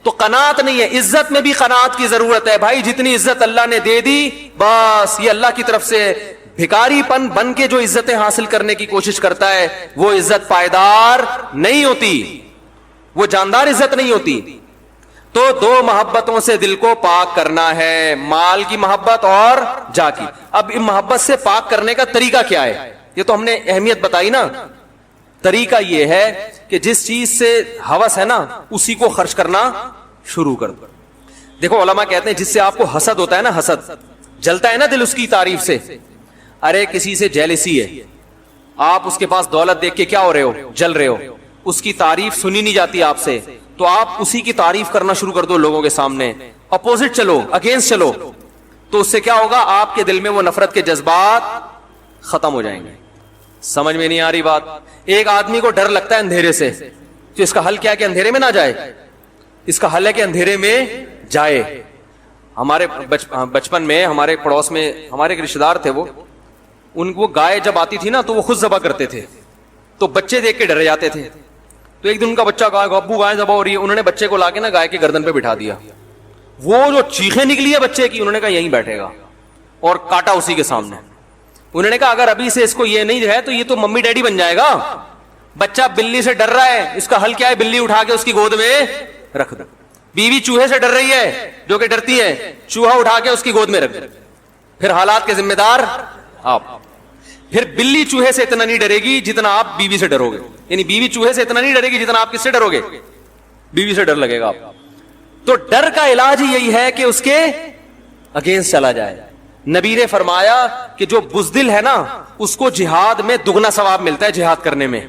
تو قناعت نہیں ہے. عزت میں بھی قناعت کی ضرورت ہے. بھائی جتنی عزت اللہ نے دے دی بس یہ اللہ کی طرف سے. بھکاری پن بن کے جو عزتیں حاصل کرنے کی کوشش کرتا ہے وہ عزت پائیدار نہیں ہوتی, وہ جاندار عزت نہیں ہوتی. تو دو محبتوں سے دل کو پاک کرنا ہے, مال کی محبت اور جا کی. اب ان محبت سے پاک کرنے کا طریقہ کیا ہے؟ یہ تو ہم نے اہمیت بتائی نا. طریقہ یہ ہے کہ جس چیز سے ہوس ہے نا اسی کو خرچ کرنا شروع کر دو. دیکھو علماء کہتے ہیں جس سے آپ کو حسد ہوتا ہے نا, حسد جلتا ہے نا دل اس کی تعریف سے. ارے کسی سے جیلسی ہے, آپ اس کے پاس دولت دیکھ کے کیا ہو رہے ہو؟ جل رہے ہو. اس کی تعریف سنی نہیں جاتی آپ سے, تو آپ اسی کی تعریف کرنا شروع کر دو لوگوں کے سامنے, اپوزٹ چلو, اگینسٹ چلو. تو اس سے کیا ہوگا؟ آپ کے دل میں وہ نفرت کے جذبات ختم ہو جائیں گے. سمجھ میں نہیں آ رہی بات؟ ایک آدمی کو ڈر لگتا ہے اندھیرے سے, تو اس کا حل کیا ہے کہ اندھیرے میں نہ جائے؟ اس کا حل ہے کہ اندھیرے میں جائے. ہمارے بچپن میں ہمارے پڑوس میں ہمارے ایک رشتے دار تھے, وہ گائے جب آتی تھی نا تو وہ خود ذبح کرتے تھے, تو بچے دیکھ کے ڈر جاتے تھے. تو ایک دن ان کا بچہ کہا ابو گائے ذبح ہو رہی ہے, انہوں نے بچے کو لا کے نا گائے کے گردن پہ بٹھا دیا. وہ جو چیخیں نکلی ہے بچے کی, انہوں نے کہا یہیں بیٹھے گا, اور کاٹا اسی کے سامنے. انہوں نے کہا اگر ابھی سے اس کو یہ نہیں ہے تو یہ تو ممی ڈیڈی بن جائے گا. بچہ بلی سے ڈر رہا ہے, اس کا حل کیا ہے؟ بلی اٹھا کے اس کی گود میں رکھ دو. بیوی چوہے سے ڈر رہی ہے جو کہ ڈرتی ہے, چوہا اٹھا کے اس کی گود میں رکھ دو. پھر حالات کے ذمہ دار آپ. پھر بلی چوہے سے اتنا نہیں ڈرے گی جتنا آپ بیوی سے ڈرو گے, یعنی بیوی چوہے سے اتنا نہیں ڈرے گی جتنا آپ کس سے ڈرو گے؟ بیوی سے ڈر لگے گا آپ. تو ڈر کا علاج ہی یہی ہے کہ اس کے اگینسٹ چلا جائے. نبی نے فرمایا کہ جو بزدل ہے نا اس کو جہاد میں دگنا ثواب ملتا ہے, جہاد کرنے میں.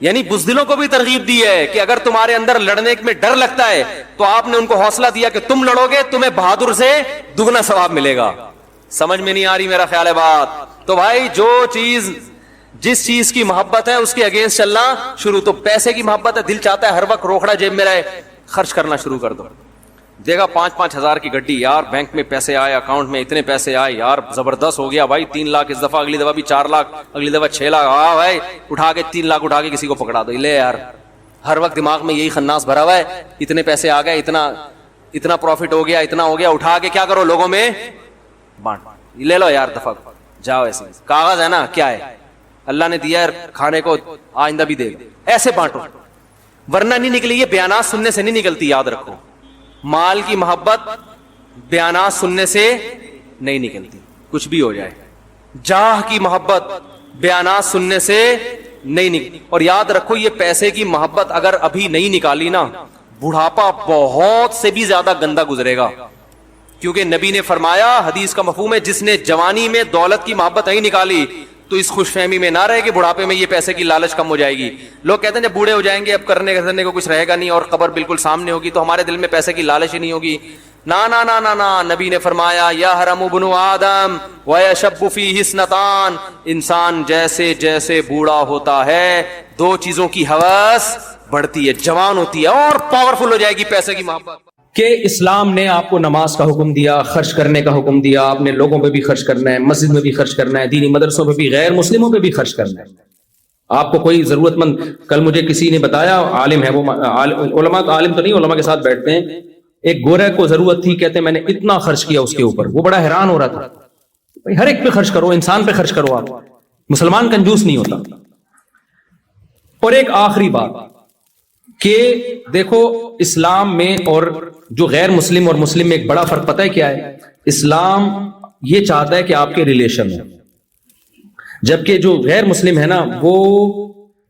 یعنی بزدلوں کو بھی ترغیب دی ہے کہ اگر تمہارے اندر لڑنے میں ڈر لگتا ہے تو آپ نے ان کو حوصلہ دیا کہ تم لڑو گے, تمہیں بہادر سے دگنا ثواب ملے گا. سمجھ میں نہیں آ رہی میرا خیال ہے بات؟ تو بھائی جو چیز جس چیز کی محبت ہے اس کے اگینسٹ چلنا شروع. تو پیسے کی محبت ہے, دل چاہتا ہے ہر وقت روکڑا جیب میں رہے, خرچ کرنا شروع کر دو. دیکھا 5-5 ہزار کی گڈی, یار بینک میں پیسے آئے, اکاؤنٹ میں اتنے پیسے آئے, یار زبردست ہو گیا بھائی, 3 لاکھ اس دفعہ, اگلی دفعہ بھی 4 لاکھ, اگلی دفعہ 6 لاکھ. ہاں بھائی اٹھا کے 3 لاکھ اٹھا کے کسی کو پکڑا دو. لے یار, ہر وقت دماغ میں یہی خناس بھرا ہوا ہے, اتنے پیسے آ گئے, اتنا پروفٹ ہو گیا, اتنا ہو گیا, اٹھا کے کیا کرو لوگوں میں بانٹ. لے لو یار دفعہ, جاؤ. ایسے کاغذ ہے نا, کیا ہے اللہ نے دیا ہے کھانے کو, آئندہ بھی دے دو, ایسے بانٹو. ورنہ نہیں نکلی. یہ بیانات سننے سے نہیں نکلتی, یاد رکھو. مال کی محبت بیانات سننے سے نہیں نکلتی, کچھ بھی ہو جائے. جاہ کی محبت بیانات سننے سے نہیں نکلتی. اور یاد رکھو یہ پیسے کی محبت اگر ابھی نہیں نکالی نا, بڑھاپا بہت سے بھی زیادہ گندا گزرے گا. کیونکہ نبی نے فرمایا, حدیث کا مفہوم ہے, جس نے جوانی میں دولت کی محبت نہیں نکالی تو اس خوش فہمی میں نہ رہے کہ بڑھاپے میں یہ پیسے کی لالچ کم ہو جائے گی. لوگ کہتے ہیں جب بوڑھے ہو جائیں گے اب کرنے کو کچھ رہے گا نہیں اور قبر بالکل سامنے ہوگی تو ہمارے دل میں پیسے کی لالچ ہی نہیں ہوگی. نا نا نا نا نا, نبی نے فرمایا یحرم ابن آدم ویشب فیہ اثنتان, انسان جیسے جیسے بوڑھا ہوتا ہے 2 چیزوں کی ہوس بڑھتی ہے, جوان ہوتی ہے اور پاورفل ہو جائے گی پیسے کی محبت. کہ اسلام نے آپ کو نماز کا حکم دیا، خرچ کرنے کا حکم دیا، آپ نے لوگوں پہ بھی خرچ کرنا ہے، مسجد میں بھی خرچ کرنا ہے، دینی مدرسوں پہ بھی، غیر مسلموں پہ بھی خرچ کرنا ہے. آپ کو کوئی ضرورت مند، کل مجھے کسی نے بتایا، عالم ہے وہ، علماء عالم تو نہیں، علماء کے ساتھ بیٹھتے ہیں، ایک گورے کو ضرورت تھی، کہتے ہیں میں نے اتنا خرچ کیا اس کے اوپر، وہ بڑا حیران ہو رہا تھا. بھائی ہر ایک پہ خرچ کرو، انسان پہ خرچ کرو، آپ مسلمان کنجوس نہیں ہوتا. اور ایک آخری بات کہ دیکھو اسلام میں اور جو غیر مسلم اور مسلم میں ایک بڑا فرق پتہ ہے کیا ہے؟ اسلام یہ چاہتا ہے کہ آپ کے ریلیشن ہوں، جبکہ جو غیر مسلم ہے نا وہ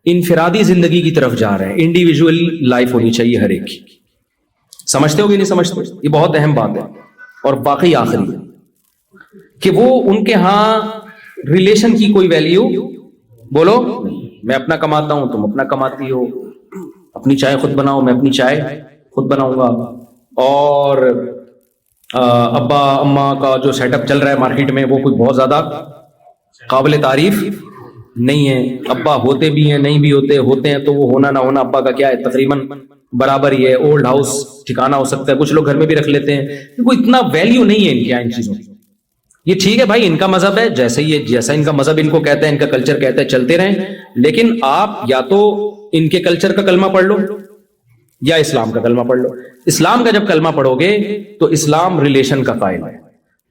انفرادی زندگی کی طرف جا رہے ہیں، انڈیویجول لائف ہونی چاہیے ہر ایک کی. سمجھتے ہو کہ نہیں سمجھتے؟ یہ بہت اہم بات ہے. اور باقی آخری کہ وہ ان کے ہاں ریلیشن کی کوئی ویلیو، بولو میں اپنا کماتا ہوں تم اپنا کماتی ہو، اپنی چائے خود بناؤ میں اپنی چائے خود بناؤں گا، اور ابا اماں کا جو سیٹ اپ چل رہا ہے مارکیٹ میں وہ کوئی بہت زیادہ قابل تعریف نہیں ہے. ابا ہوتے بھی ہیں نہیں بھی ہوتے ہیں تو وہ ہونا نہ ہونا ابا کا کیا ہے، تقریباً برابر ہی ہے. اولڈ ہاؤس ٹھکانہ ہو سکتا ہے، کچھ لوگ گھر میں بھی رکھ لیتے ہیں، کوئی اتنا ویلیو نہیں ہے ان کے ان چیزوں کی. یہ ٹھیک ہے بھائی ان کا مذہب ہے، جیسا ان کا مذہب ان کو کہتا ہے، ان کا کلچر کہتا ہے، چلتے رہیں. لیکن آپ یا تو ان کے کلچر کا کلمہ پڑھ لو یا اسلام کا کلمہ پڑھ لو. اسلام کا جب کلمہ پڑھو گے تو اسلام ریلیشن کا قائل ہے،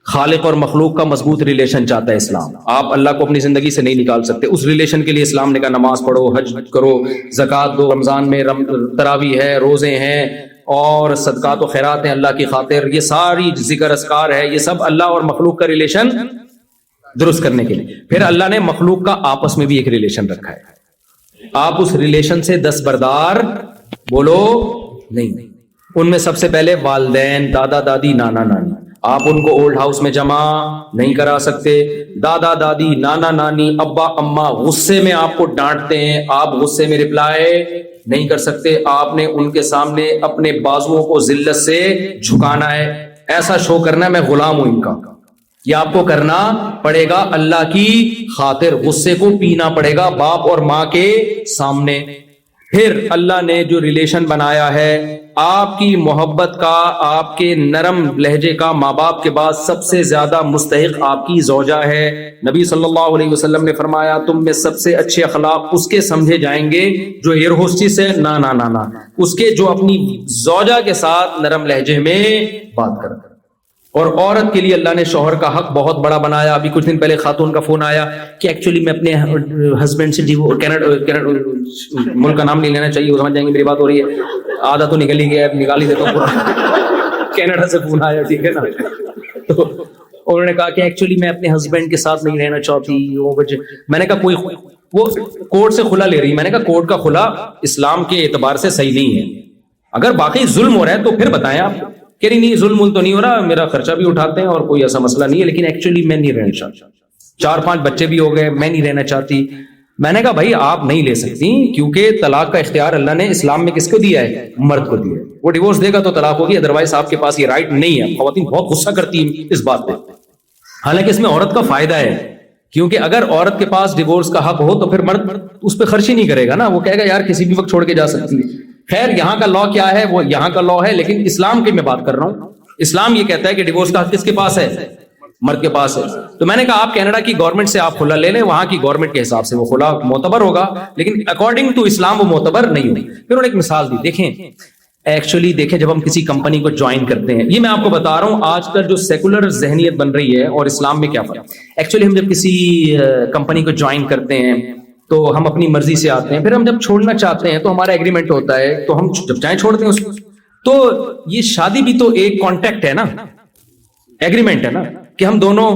خالق اور مخلوق کا مضبوط ریلیشن چاہتا ہے اسلام. آپ اللہ کو اپنی زندگی سے نہیں نکال سکتے، اس ریلیشن کے لیے اسلام نے کہا نماز پڑھو، حج کرو، زکوٰۃ دو، رمضان میں تراویح ہے، روزے ہیں، اور صدقات و خیرات ہیں اللہ کی خاطر. یہ ساری ذکر اذکار ہے، یہ سب اللہ اور مخلوق کا ریلیشن درست کرنے کے لیے. پھر اللہ نے مخلوق کا آپس میں بھی ایک ریلیشن رکھا ہے. آپ اس ریلیشن سے دستبردار بولو نہیں. ان میں سب سے پہلے والدین، دادا دادی، نانا نانی، آپ ان کو اولڈ ہاؤس میں جمع نہیں کرا سکتے. دادا دادی، نانا نانی، ابا اماں غصے میں آپ کو ڈانٹتے ہیں، آپ غصے میں رپلائی نہیں کر سکتے. آپ نے ان کے سامنے اپنے بازوؤں کو ذلت سے جھکانا ہے، ایسا شو کرنا ہے میں غلام ہوں ان کا. یہ آپ کو کرنا پڑے گا اللہ کی خاطر، غصے کو پینا پڑے گا باپ اور ماں کے سامنے. پھر اللہ نے جو ریلیشن بنایا ہے آپ کی محبت کا، آپ کے نرم لہجے کا، ماں باپ کے بعد سب سے زیادہ مستحق آپ کی زوجہ ہے. نبی صلی اللہ علیہ وسلم نے فرمایا تم میں سب سے اچھے اخلاق اس کے سمجھے جائیں گے جو ایئر ہوسٹس ہے، نا اس کے جو اپنی زوجہ کے ساتھ نرم لہجے میں بات کرتا. اور عورت کے لیے اللہ نے شوہر کا حق بہت بڑا بنایا. ابھی کچھ دن پہلے خاتون کا فون آیا کہ ایکچولی میں اپنے ہسبینڈ سے ملک کا نام نہیں لینا چاہیے، وہ سمجھ جائیں گے میری بات ہو رہی ہے، آدھا تو نکل ہی گیا، نکال ہی دیتا ہوں پورا. کینیڈا سے فون آیا، ٹھیک ہے نا. تو انہوں نے کہا کہ ایکچولی میں اپنے ہسبینڈ کے ساتھ نہیں رہنا چاہتی. میں نے کہا کوئی وہ کورٹ سے کھلا لے رہی. میں نے کہا کورٹ کا کھلا اسلام کے اعتبار سے صحیح نہیں ہے. اگر باقی ظلم ہو رہا ہے تو پھر بتائیں آپ. کہ نہیں ظلم تو نہیں ہو رہا، میرا خرچہ بھی اٹھاتے ہیں اور کوئی ایسا مسئلہ نہیں ہے، لیکن ایکچولی میں نہیں رہنا چاہتا، 4-5 بچے بھی ہو گئے، میں نہیں رہنا چاہتی. میں نے کہا بھائی آپ نہیں لے سکتی کیونکہ طلاق کا اختیار اللہ نے اسلام میں کس کو دیا ہے؟ مرد کو دیا ہے. وہ ڈیورس دے گا تو طلاق ہوگی، ادروائز آپ کے پاس یہ رائٹ نہیں ہے. خواتین بہت غصہ کرتی ہیں اس بات پہ، حالانکہ اس میں عورت کا فائدہ ہے، کیونکہ اگر عورت کے پاس ڈیورس کا حق ہو تو پھر مرد اس پہ خرچ ہی نہیں کرے گا نا، وہ کہے گا یار کسی بھی وقت چھوڑ کے جا سکتی ہے. خیر یہاں کا لا کیا ہے وہ یہاں کا لا ہے، لیکن اسلام کی میں بات کر رہا ہوں. اسلام یہ کہتا ہے کہ ڈیورس کا حق کس کے پاس ہے؟ مرد کے پاس ہے. تو میں نے کہا آپ کینیڈا کی گورنمنٹ سے آپ خلا لے لیں، وہاں کی گورنمنٹ کے حساب سے وہ خلا معتبر ہوگا، لیکن اکارڈنگ ٹو اسلام وہ معتبر نہیں ہوگی. پھر انہوں نے ایک مثال دی. دیکھیں جب ہم کسی کمپنی کو جوائن کرتے ہیں، یہ میں آپ کو بتا رہا ہوں آج کل جو سیکولر ذہنیت بن رہی ہے اور اسلام میں کیا فرق. ایکچولی ہم جب کسی کمپنی کو جوائن کرتے ہیں تو ہم اپنی مرضی سے آتے ہیں، پھر ہم جب چھوڑنا چاہتے ہیں تو ہمارا ایگریمنٹ ہوتا ہے، تو ہم جب چاہیں چھوڑتے ہیں اس کو. تو یہ شادی بھی تو ایک کانٹیکٹ ہے نا، ایگریمنٹ ہے نا، کہ ہم دونوں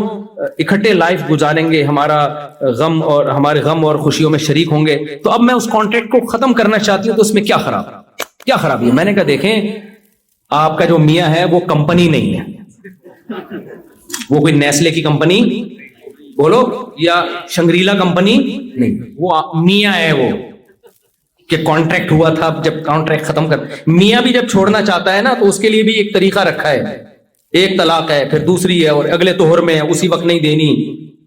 اکٹھے لائف گزاریں گے، ہمارے غم اور خوشیوں میں شریک ہوں گے. تو اب میں اس کانٹریکٹ کو ختم کرنا چاہتی ہوں تو اس میں کیا خرابی ہے؟ میں نے کہا دیکھیں آپ کا جو میاں ہے وہ کمپنی نہیں ہے، وہ کوئی نیسلے کی کمپنی بولو یا شنگریلا کمپنی نہیں، وہ میاں ہے. وہ کہ کانٹریکٹ ہوا تھا، جب کانٹریکٹ ختم کر میاں بھی جب چھوڑنا چاہتا ہے نا تو اس کے لیے بھی ایک طریقہ رکھا ہے. ایک طلاق ہے، پھر دوسری ہے، اور اگلے طہر میں ہے، اسی وقت نہیں دینی.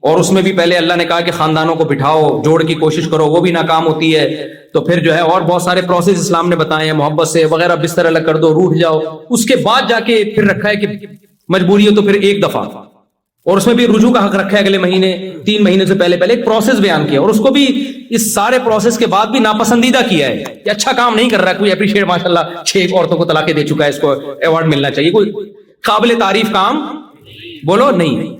اور اس میں بھی پہلے اللہ نے کہا کہ خاندانوں کو بٹھاؤ, جوڑ کی کوشش کرو, وہ بھی ناکام ہوتی ہے, تو پھر جو ہے اور بہت سارے پروسیس اسلام نے بتائے ہیں, محبت سے وغیرہ, بستر الگ کر دو, روٹھ جاؤ. اس کے بعد جا کے پھر رکھا ہے کہ مجبوری ہے تو پھر ایک دفعہ, اور اس میں بھی رجوع کا حق رکھا ہے اگلے مہینے, 3 مہینے سے پہلے ایک پروسیس بیان کیا, اور اس کو بھی اس سارے پروسیس کے بعد بھی ناپسندیدہ کیا ہے کہ اچھا کام نہیں کر رہا, کوئی اپریشیٹ, ماشاءاللہ 6 عورتوں کو طلاقیں دے چکا ہے, اس کو ایوارڈ ملنا چاہیے, کوئی قابل تعریف کام بولو نہیں.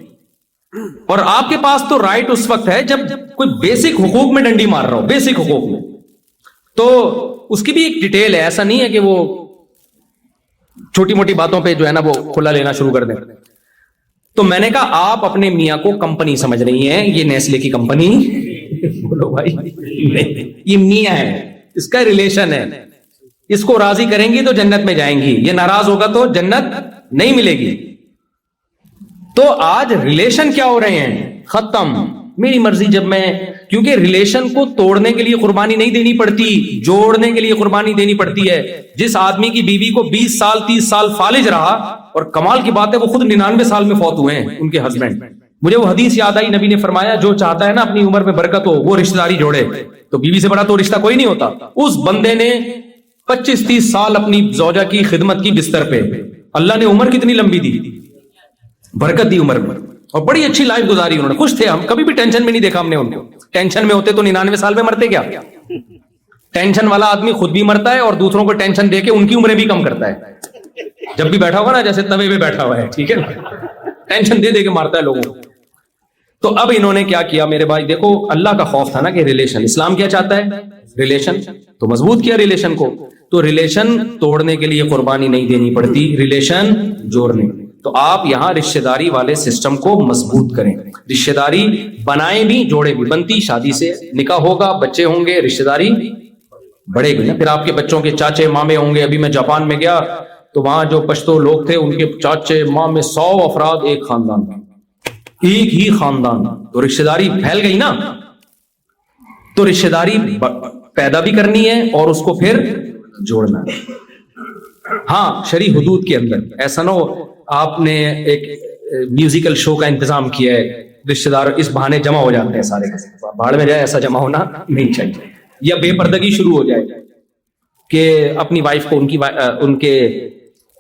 اور آپ کے پاس تو رائٹ اس وقت ہے جب کوئی بیسک حقوق میں ڈنڈی مار رہا ہو, بیسک حقوق میں, تو اس کی بھی ایک ڈیٹیل ہے, ایسا نہیں ہے کہ وہ چھوٹی موٹی باتوں پہ جو ہے نا وہ کھلا لینا شروع کر دیں. تو میں نے کہا آپ اپنے میاں کو کمپنی سمجھ رہی ہیں, یہ نیسلے کی کمپنی بولو بھائی, یہ میاں ہے, اس کا ریلیشن ہے, اس کو راضی کریں گی تو جنت میں جائیں گی, یہ ناراض ہوگا تو جنت نہیں ملے گی. تو آج ریلیشن کیا ہو رہے ہیں, ختم, میری مرضی. جب میں, کیونکہ ریلیشن کو توڑنے کے لیے قربانی نہیں دینی پڑتی, جوڑنے کے لیے قربانی دینی پڑتی ہے. جس آدمی کی بیوی کو 20 سال 30 سال فالج رہا, اور کمال کی بات ہے وہ خود 99 سال میں فوت ہوئے ہیں ان کے ہسبینڈ. مجھے وہ حدیث یاد آئی, نبی نے فرمایا جو چاہتا ہے نا اپنی عمر میں برکت ہو وہ رشتہ داری جوڑے. تو بیوی سے بڑا تو رشتہ کوئی نہیں ہوتا. اس بندے نے 25-30 سال اپنی زوجہ کی خدمت کی بستر پہ, اللہ نے عمر کتنی لمبی دی, برکت دی عمر میں, اور بڑی اچھی لائف گزاری انہوں نے, خوش تھے. ہم کبھی بھی ٹینشن میں نہیں دیکھا ہم نے ان کو. ٹینشن میں ہوتے تو 99 سال میں مرتے کیا؟ ٹینشن والا آدمی خود بھی مرتا ہے اور دوسروں کو ٹینشن دے کے ان کی عمریں بھی کم کرتا ہے. جب بھی بیٹھا ہوگا نا جیسے توے پہ بیٹھا ہوا ہے, ٹھیک ہے نا, ٹینشن دے دے کے مارتا ہے لوگوں کو. تو اب انہوں نے کیا کیا میرے بھائی, دیکھو اللہ کا خوف تھا نا کہ ریلیشن, اسلام کیا چاہتا ہے, ریلیشن, تو مضبوط کیا ریلیشن کو. تو ریلیشن توڑنے کے لیے قربانی نہیں دینی پڑتی, ریلیشن جوڑنے. تو آپ یہاں رشتہ داری والے سسٹم کو مضبوط کریں, رشتہ داری بنائیں بھی, جوڑے بھی. بنتی شادی سے, نکاح ہوگا, بچے ہوں گے, رشتہ داری بڑھے گی نا. پھر آپ کے بچوں کے چاچے مامے ہوں گے. ابھی میں جاپان میں گیا تو وہاں جو پشتو لوگ تھے ان کے چاچے مامے 100 افراد ایک خاندان میں, ایک ہی خاندان. تو رشتہ داری پھیل گئی نا. تو رشتہ داری پیدا بھی کرنی ہے اور اس کو پھر جوڑنا ہے. ہاں شرعی حدود کے اندر. ایسا نہ ہو آپ نے ایک میوزیکل شو کا انتظام کیا ہے, رشتہ دار اس بہانے جمع ہو جاتے ہیں سارے, بھاڑ میں جائے, ایسا جمع ہونا نہیں چاہیے. یا بے پردگی شروع ہو جائے کہ اپنی وائف کو ان کے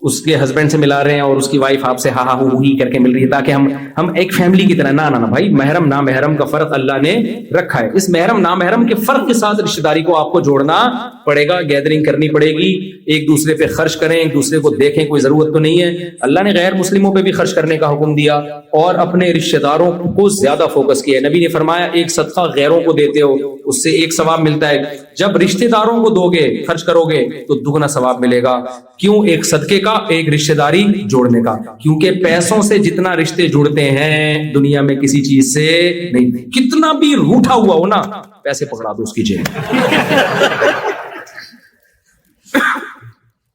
اس کے ہسبینڈ سے ملا رہے ہیں اور اس کی وائف آپ سے ہاں ہاں ہی کر کے مل رہی ہے, تاکہ ہم ایک فیملی کی طرح. نہ بھائی, محرم نامحرم کا فرق اللہ نے رکھا ہے. اس محرم نامحرم کے فرق کے ساتھ رشتہ داری کو آپ کو جوڑنا پڑے گا, گیدرنگ کرنی پڑے گی, ایک دوسرے پہ خرچ کریں, ایک دوسرے کو دیکھیں, کوئی ضرورت تو نہیں ہے. اللہ نے غیر مسلموں پہ بھی خرچ کرنے کا حکم دیا اور اپنے رشتہ داروں کو زیادہ فوکس کیا ہے. نبی نے فرمایا ایک صدقہ غیروں کو دیتے ہو اس سے 1 ثواب ملتا ہے, جب رشتہ داروں کو دو گے, خرچ کرو گے تو دگنا ثواب ملے گا. کیوں؟ ایک صدقے کا, ایک رشتہ داری جوڑنے کا. کیونکہ پیسوں سے جتنا رشتے جڑتے ہیں دنیا میں کسی چیز سے نہیں. کتنا بھی روٹھا ہوا ہو نا, پیسے پکڑا دو اس کی جیب.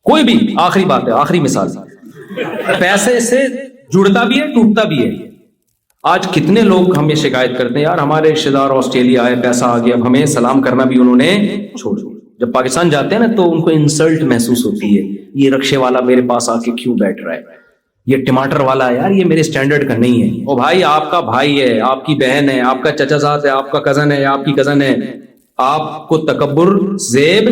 کوئی بھی, آخری بات ہے, آخری مثال, پیسے سے جڑتا بھی ہے, ٹوٹتا بھی ہے. آج کتنے لوگ ہمیں شکایت کرتے ہیں, یار ہمارے رشتہ دار آسٹریلیا آئے, پیسہ آ گیا, اب ہمیں سلام کرنا بھی انہوں نے چھوڑ دیا. جب پاکستان جاتے ہیں نا تو ان کو انسلٹ محسوس ہوتی ہے, یہ رکشے والا میرے پاس آ کے کیوں بیٹھ رہا ہے, یہ ٹماٹر والا ہے, یار یہ میرے سٹینڈرڈ کا نہیں ہے. او بھائی, آپ کا بھائی ہے, آپ کی بہن ہے, آپ کا چچا زاد ہے, آپ کا کزن ہے, آپ کی کزن ہے. آپ کو تکبر, زیب,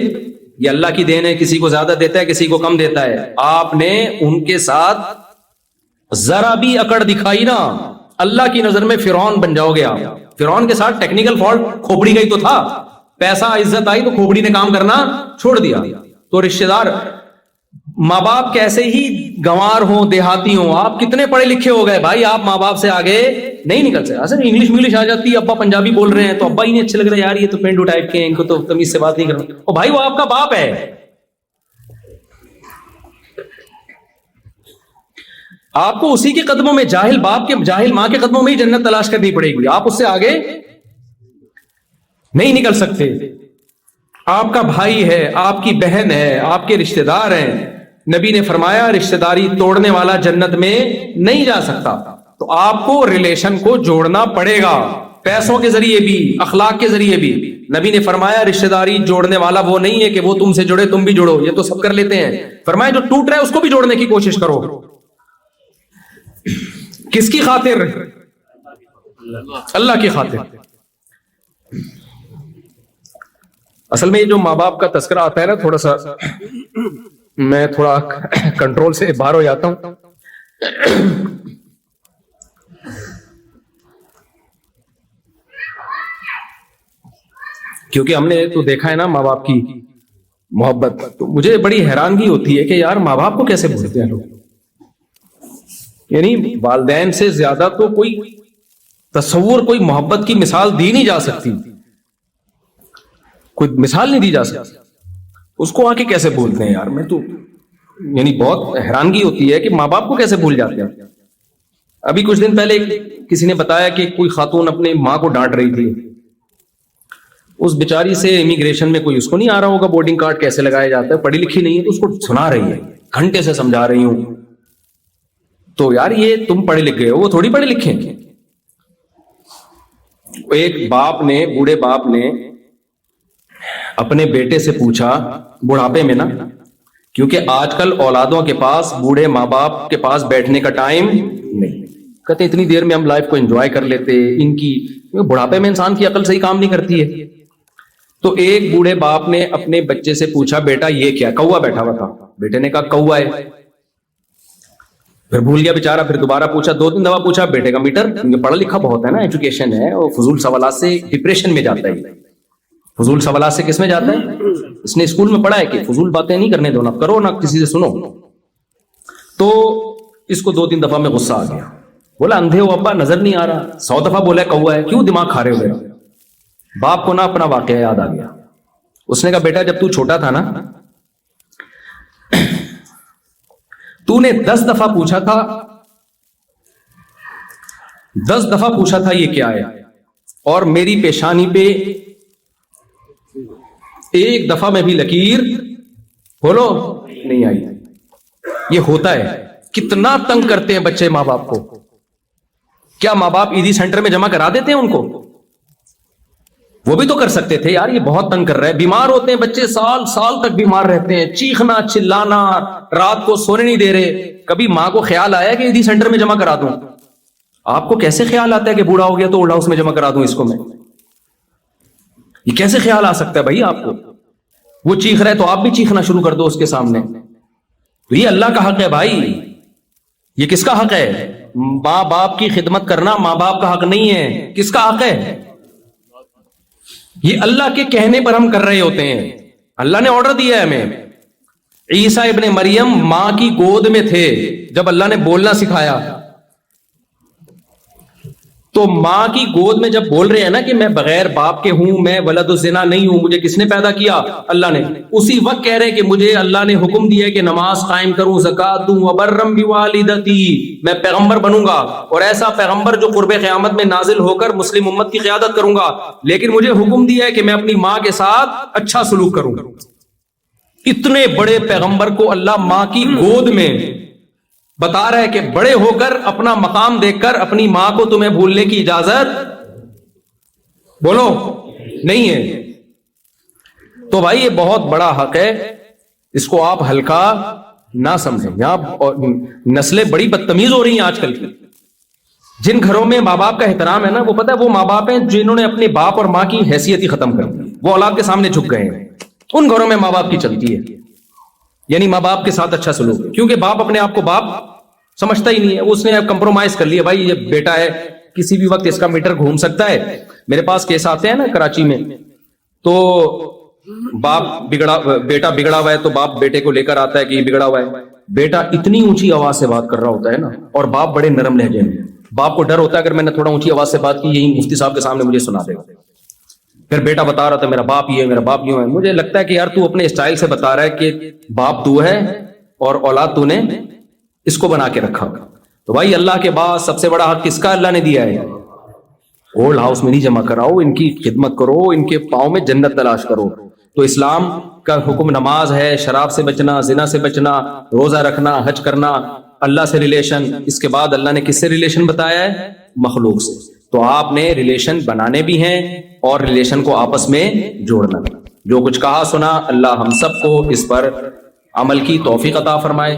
یہ اللہ کی دین ہے, کسی کو زیادہ دیتا ہے, کسی کو کم دیتا ہے. آپ نے ان کے ساتھ ذرا بھی اکڑ دکھائی نا, اللہ کی نظر میں فرعون بن جاؤ گے آپ. فرعون کے ساتھ ٹیکنیکل فالٹ کھوپڑی گئی تو تھا, پیسہ عزت آئی تو کھوپڑی نے کام کرنا چھوڑ دیا. تو رشتہ دار, ماں باپ کیسے ہی گنوار ہوں, دیہاتی ہوں, آپ کتنے پڑھے لکھے ہو گئے بھائی, آپ ماں باپ سے آگے نہیں نکل سکتے. اصل انگلش آ جاتی ہے, ابا پنجابی بول رہے ہیں تو ابا ہی نہیں اچھے لگ رہے, یار یہ تو پینڈو ٹائپ کے ہیں, ان کو تو تمیز سے بات نہیں کرنا. او بھائی, وہ آپ کا باپ ہے. آپ کو اسی کے قدموں میں, جاہل باپ کے, جاہل ماں کے قدموں میں ہی جنت تلاش کرنی پڑے گی. آپ اس سے آگے نہیں نکل سکتے. آپ کا بھائی ہے, آپ کی بہن ہے, آپ کے رشتہ دار ہیں. نبی نے فرمایا رشتہ داری توڑنے والا جنت میں نہیں جا سکتا. تو آپ کو ریلیشن کو جوڑنا پڑے گا, پیسوں کے ذریعے بھی, اخلاق کے ذریعے بھی. نبی نے فرمایا رشتہ داری جوڑنے والا وہ نہیں ہے کہ وہ تم سے جڑے تم بھی جڑو, یہ تو سب کر لیتے ہیں. فرمایا جو ٹوٹ رہا ہے اس کو بھی جوڑنے کی کوشش کرو. کس کی خاطر؟ اللہ کی خاطر. اصل میں یہ جو ماں باپ کا تذکرہ آتا ہے نا، تھوڑا سا میں تھوڑا کنٹرول سے باہر ہو جاتا ہوں. کیونکہ ہم نے تو دیکھا ہے نا ماں باپ کی محبت، تو مجھے بڑی حیرانگی ہوتی ہے کہ یار ماں باپ کو کیسے بھولتے ہیں لوگ. یعنی والدین سے زیادہ تو کوئی تصور، کوئی محبت کی مثال دی نہیں جا سکتی، کوئی مثال نہیں دی جا سکتی. اس کو آ کے کیسے بھولتے ہیں یار؟ میں تو یعنی بہت حیرانگی ہوتی ہے کہ ماں باپ کو کیسے بھول جاتے ہیں. ابھی کچھ دن پہلے کسی نے بتایا کہ کوئی خاتون اپنی ماں کو ڈانٹ رہی تھی. اس بیچاری سے امیگریشن میں کوئی اس کو نہیں آ رہا ہوگا بورڈنگ کارڈ کیسے لگایا جاتا ہے، پڑھی لکھی نہیں ہے، تو اس کو سنا رہی ہے، گھنٹے سے سمجھا رہی ہوں. تو یار یہ تم پڑھے لکھ گئے ہو، وہ تھوڑی پڑھے لکھے ہیں. ایک باپ نے، بوڑھے باپ نے اپنے بیٹے سے پوچھا بڑھاپے میں نا، کیونکہ آج کل اولادوں کے پاس، بوڑھے ماں باپ کے پاس بیٹھنے کا ٹائم نہیں. کہتے اتنی دیر میں ہم لائف کو انجوائے کر لیتے، ان کی بڑھاپے میں انسان کی عقل صحیح کام نہیں کرتی ہے. تو ایک بوڑھے باپ نے اپنے بچے سے پوچھا بیٹا یہ کیا؟ کوا بیٹھا ہوا تھا. بیٹے نے کہا کوا ہے. پھر بھول گیا بیچارہ، پھر دوبارہ پوچھا، 2-3 دفعہ پوچھا. بیٹے کا میٹر، کیونکہ پڑھا لکھا بہت ہے نا، ایجوکیشن ہے، اور فضول سوالات سے ڈپریشن میں جاتا ہے. فضول سوالات سے کس میں جاتا ہے؟ اس نے اسکول میں پڑھا ہے کہ فضول باتیں نہیں کرنے دو، نہ کرو نہ کسی سے سنو. تو اس کو 2-3 دفعہ میں غصہ آ گیا. بولا اندھے ہو ابا، نظر نہیں آ رہا. 100 دفعہ بولا کوا ہے، کیوں دماغ کھا رہے ہو میرا؟ باپ کو نا اپنا واقعہ یاد آ گیا. اس نے کہا بیٹا جب تو چھوٹا تھا نا، تو نے 10 دفعہ پوچھا تھا، 10 دفعہ پوچھا تھا یہ کیا ہے، اور میری پیشانی پہ ایک دفعہ میں بھی لکیر بولو نہیں آئی. یہ ہوتا ہے. کتنا تنگ کرتے ہیں بچے ماں باپ کو. کیا ماں باپ عیدی سینٹر میں جمع کرا دیتے ہیں ان کو؟ وہ بھی تو کر سکتے تھے یار. یہ بہت تنگ کر رہا ہے. بیمار ہوتے ہیں بچے، سال سال تک بیمار رہتے ہیں، چیخنا چلانا، رات کو سونے نہیں دے رہے. کبھی ماں کو خیال آیا کہ عیدی سینٹر میں جمع کرا دوں؟ آپ کو کیسے خیال آتا ہے کہ بوڑھا ہو گیا تو اولڈ ہاؤس میں جمع کرا دوں اس کو میں؟ یہ کیسے خیال آ سکتا ہے بھائی آپ کو؟ وہ چیخ رہا ہے تو آپ بھی چیخنا شروع کر دو اس کے سامنے. تو یہ اللہ کا حق ہے بھائی. یہ کس کا حق ہے؟ ماں باپ کی خدمت کرنا ماں باپ کا حق نہیں ہے. کس کا حق ہے؟ یہ اللہ کے کہنے پر ہم کر رہے ہوتے ہیں. اللہ نے آرڈر دیا ہے ہمیں. عیسیٰ ابن مریم ماں کی گود میں تھے جب اللہ نے بولنا سکھایا. تو ماں کی گود میں جب بول رہے ہیں نا کہ میں بغیر باپ کے ہوں، میں ولد الزنا نہیں ہوں، مجھے کس نے پیدا کیا؟ اللہ نے. اسی وقت کہہ رہے ہیں کہ مجھے اللہ نے حکم دیا کہ نماز قائم کروں، زکات دوں، وبرم بوالدتی، میں پیغمبر بنوں گا، اور ایسا پیغمبر جو قرب قیامت میں نازل ہو کر مسلم امت کی قیادت کروں گا. لیکن مجھے حکم دیا ہے کہ میں اپنی ماں کے ساتھ اچھا سلوک کروں. اتنے بڑے پیغمبر کو اللہ ماں کی گود میں بتا رہا ہے کہ بڑے ہو کر اپنا مقام دیکھ کر اپنی ماں کو تمہیں بھولنے کی اجازت بولو نہیں ہے. تو بھائی یہ بہت بڑا حق ہے، اس کو آپ ہلکا نہ سمجھیں. یہاں نسلیں بڑی بدتمیز ہو رہی ہیں آج کل کی. جن گھروں میں ماں باپ کا احترام ہے نا، وہ پتہ ہے وہ ماں باپ ہیں جنہوں نے اپنے باپ اور ماں کی حیثیت ہی ختم کر دی. وہ اولاد کے سامنے جھک گئے ہیں. ان گھروں میں ماں باپ کی چلتی ہے، یعنی ماں باپ کے ساتھ اچھا سلوک. کیونکہ باپ اپنے آپ کو باپ سمجھتا ہی نہیں ہے. اس نے کمپرومائز کر لیا، بھائی یہ بیٹا ہے، کسی بھی وقت اس کا میٹر گھوم سکتا ہے. میرے پاس کیس آتے ہیں نا کراچی میں، تو باپ بیٹا بگڑا ہوا ہے تو باپ بیٹے کو لے کر آتا ہے کہ یہ بگڑا ہوا ہے. بیٹا اتنی اونچی آواز سے بات کر رہا ہوتا ہے نا، اور باپ بڑے نرم لہجے میں. باپ کو ڈر ہوتا ہے اگر میں نے تھوڑا اونچی آواز سے بات کی، یہی مفتی صاحب کے سامنے مجھے سنا دے گا. پھر بیٹا بتا رہا تھا میرا باپ یہ ہے، میرا باپ یوں ہے. مجھے لگتا ہے کہ یار تو اپنے اسٹائل سے بتا رہا ہے کہ باپ تو ہے اور اولاد تو نے اس کو بنا کے رکھا. تو بھائی اللہ کے بعد سب سے بڑا حق کس کا اللہ نے دیا ہے؟ اولڈ ہاؤس میں نہیں جمع کراؤ، ان کی خدمت کرو، ان کے پاؤں میں جنت تلاش کرو. تو اسلام کا حکم نماز ہے، شراب سے بچنا، زنا سے بچنا، روزہ رکھنا، حج کرنا، اللہ سے ریلیشن. اس کے بعد اللہ نے کس سے ریلیشن بتایا ہے؟ مخلوق سے. تو آپ نے ریلیشن بنانے بھی ہیں اور ریلیشن کو آپس میں جوڑنا بھی. جو کچھ کہا سنا، اللہ ہم سب کو اس پر عمل کی توفیق عطا فرمائے.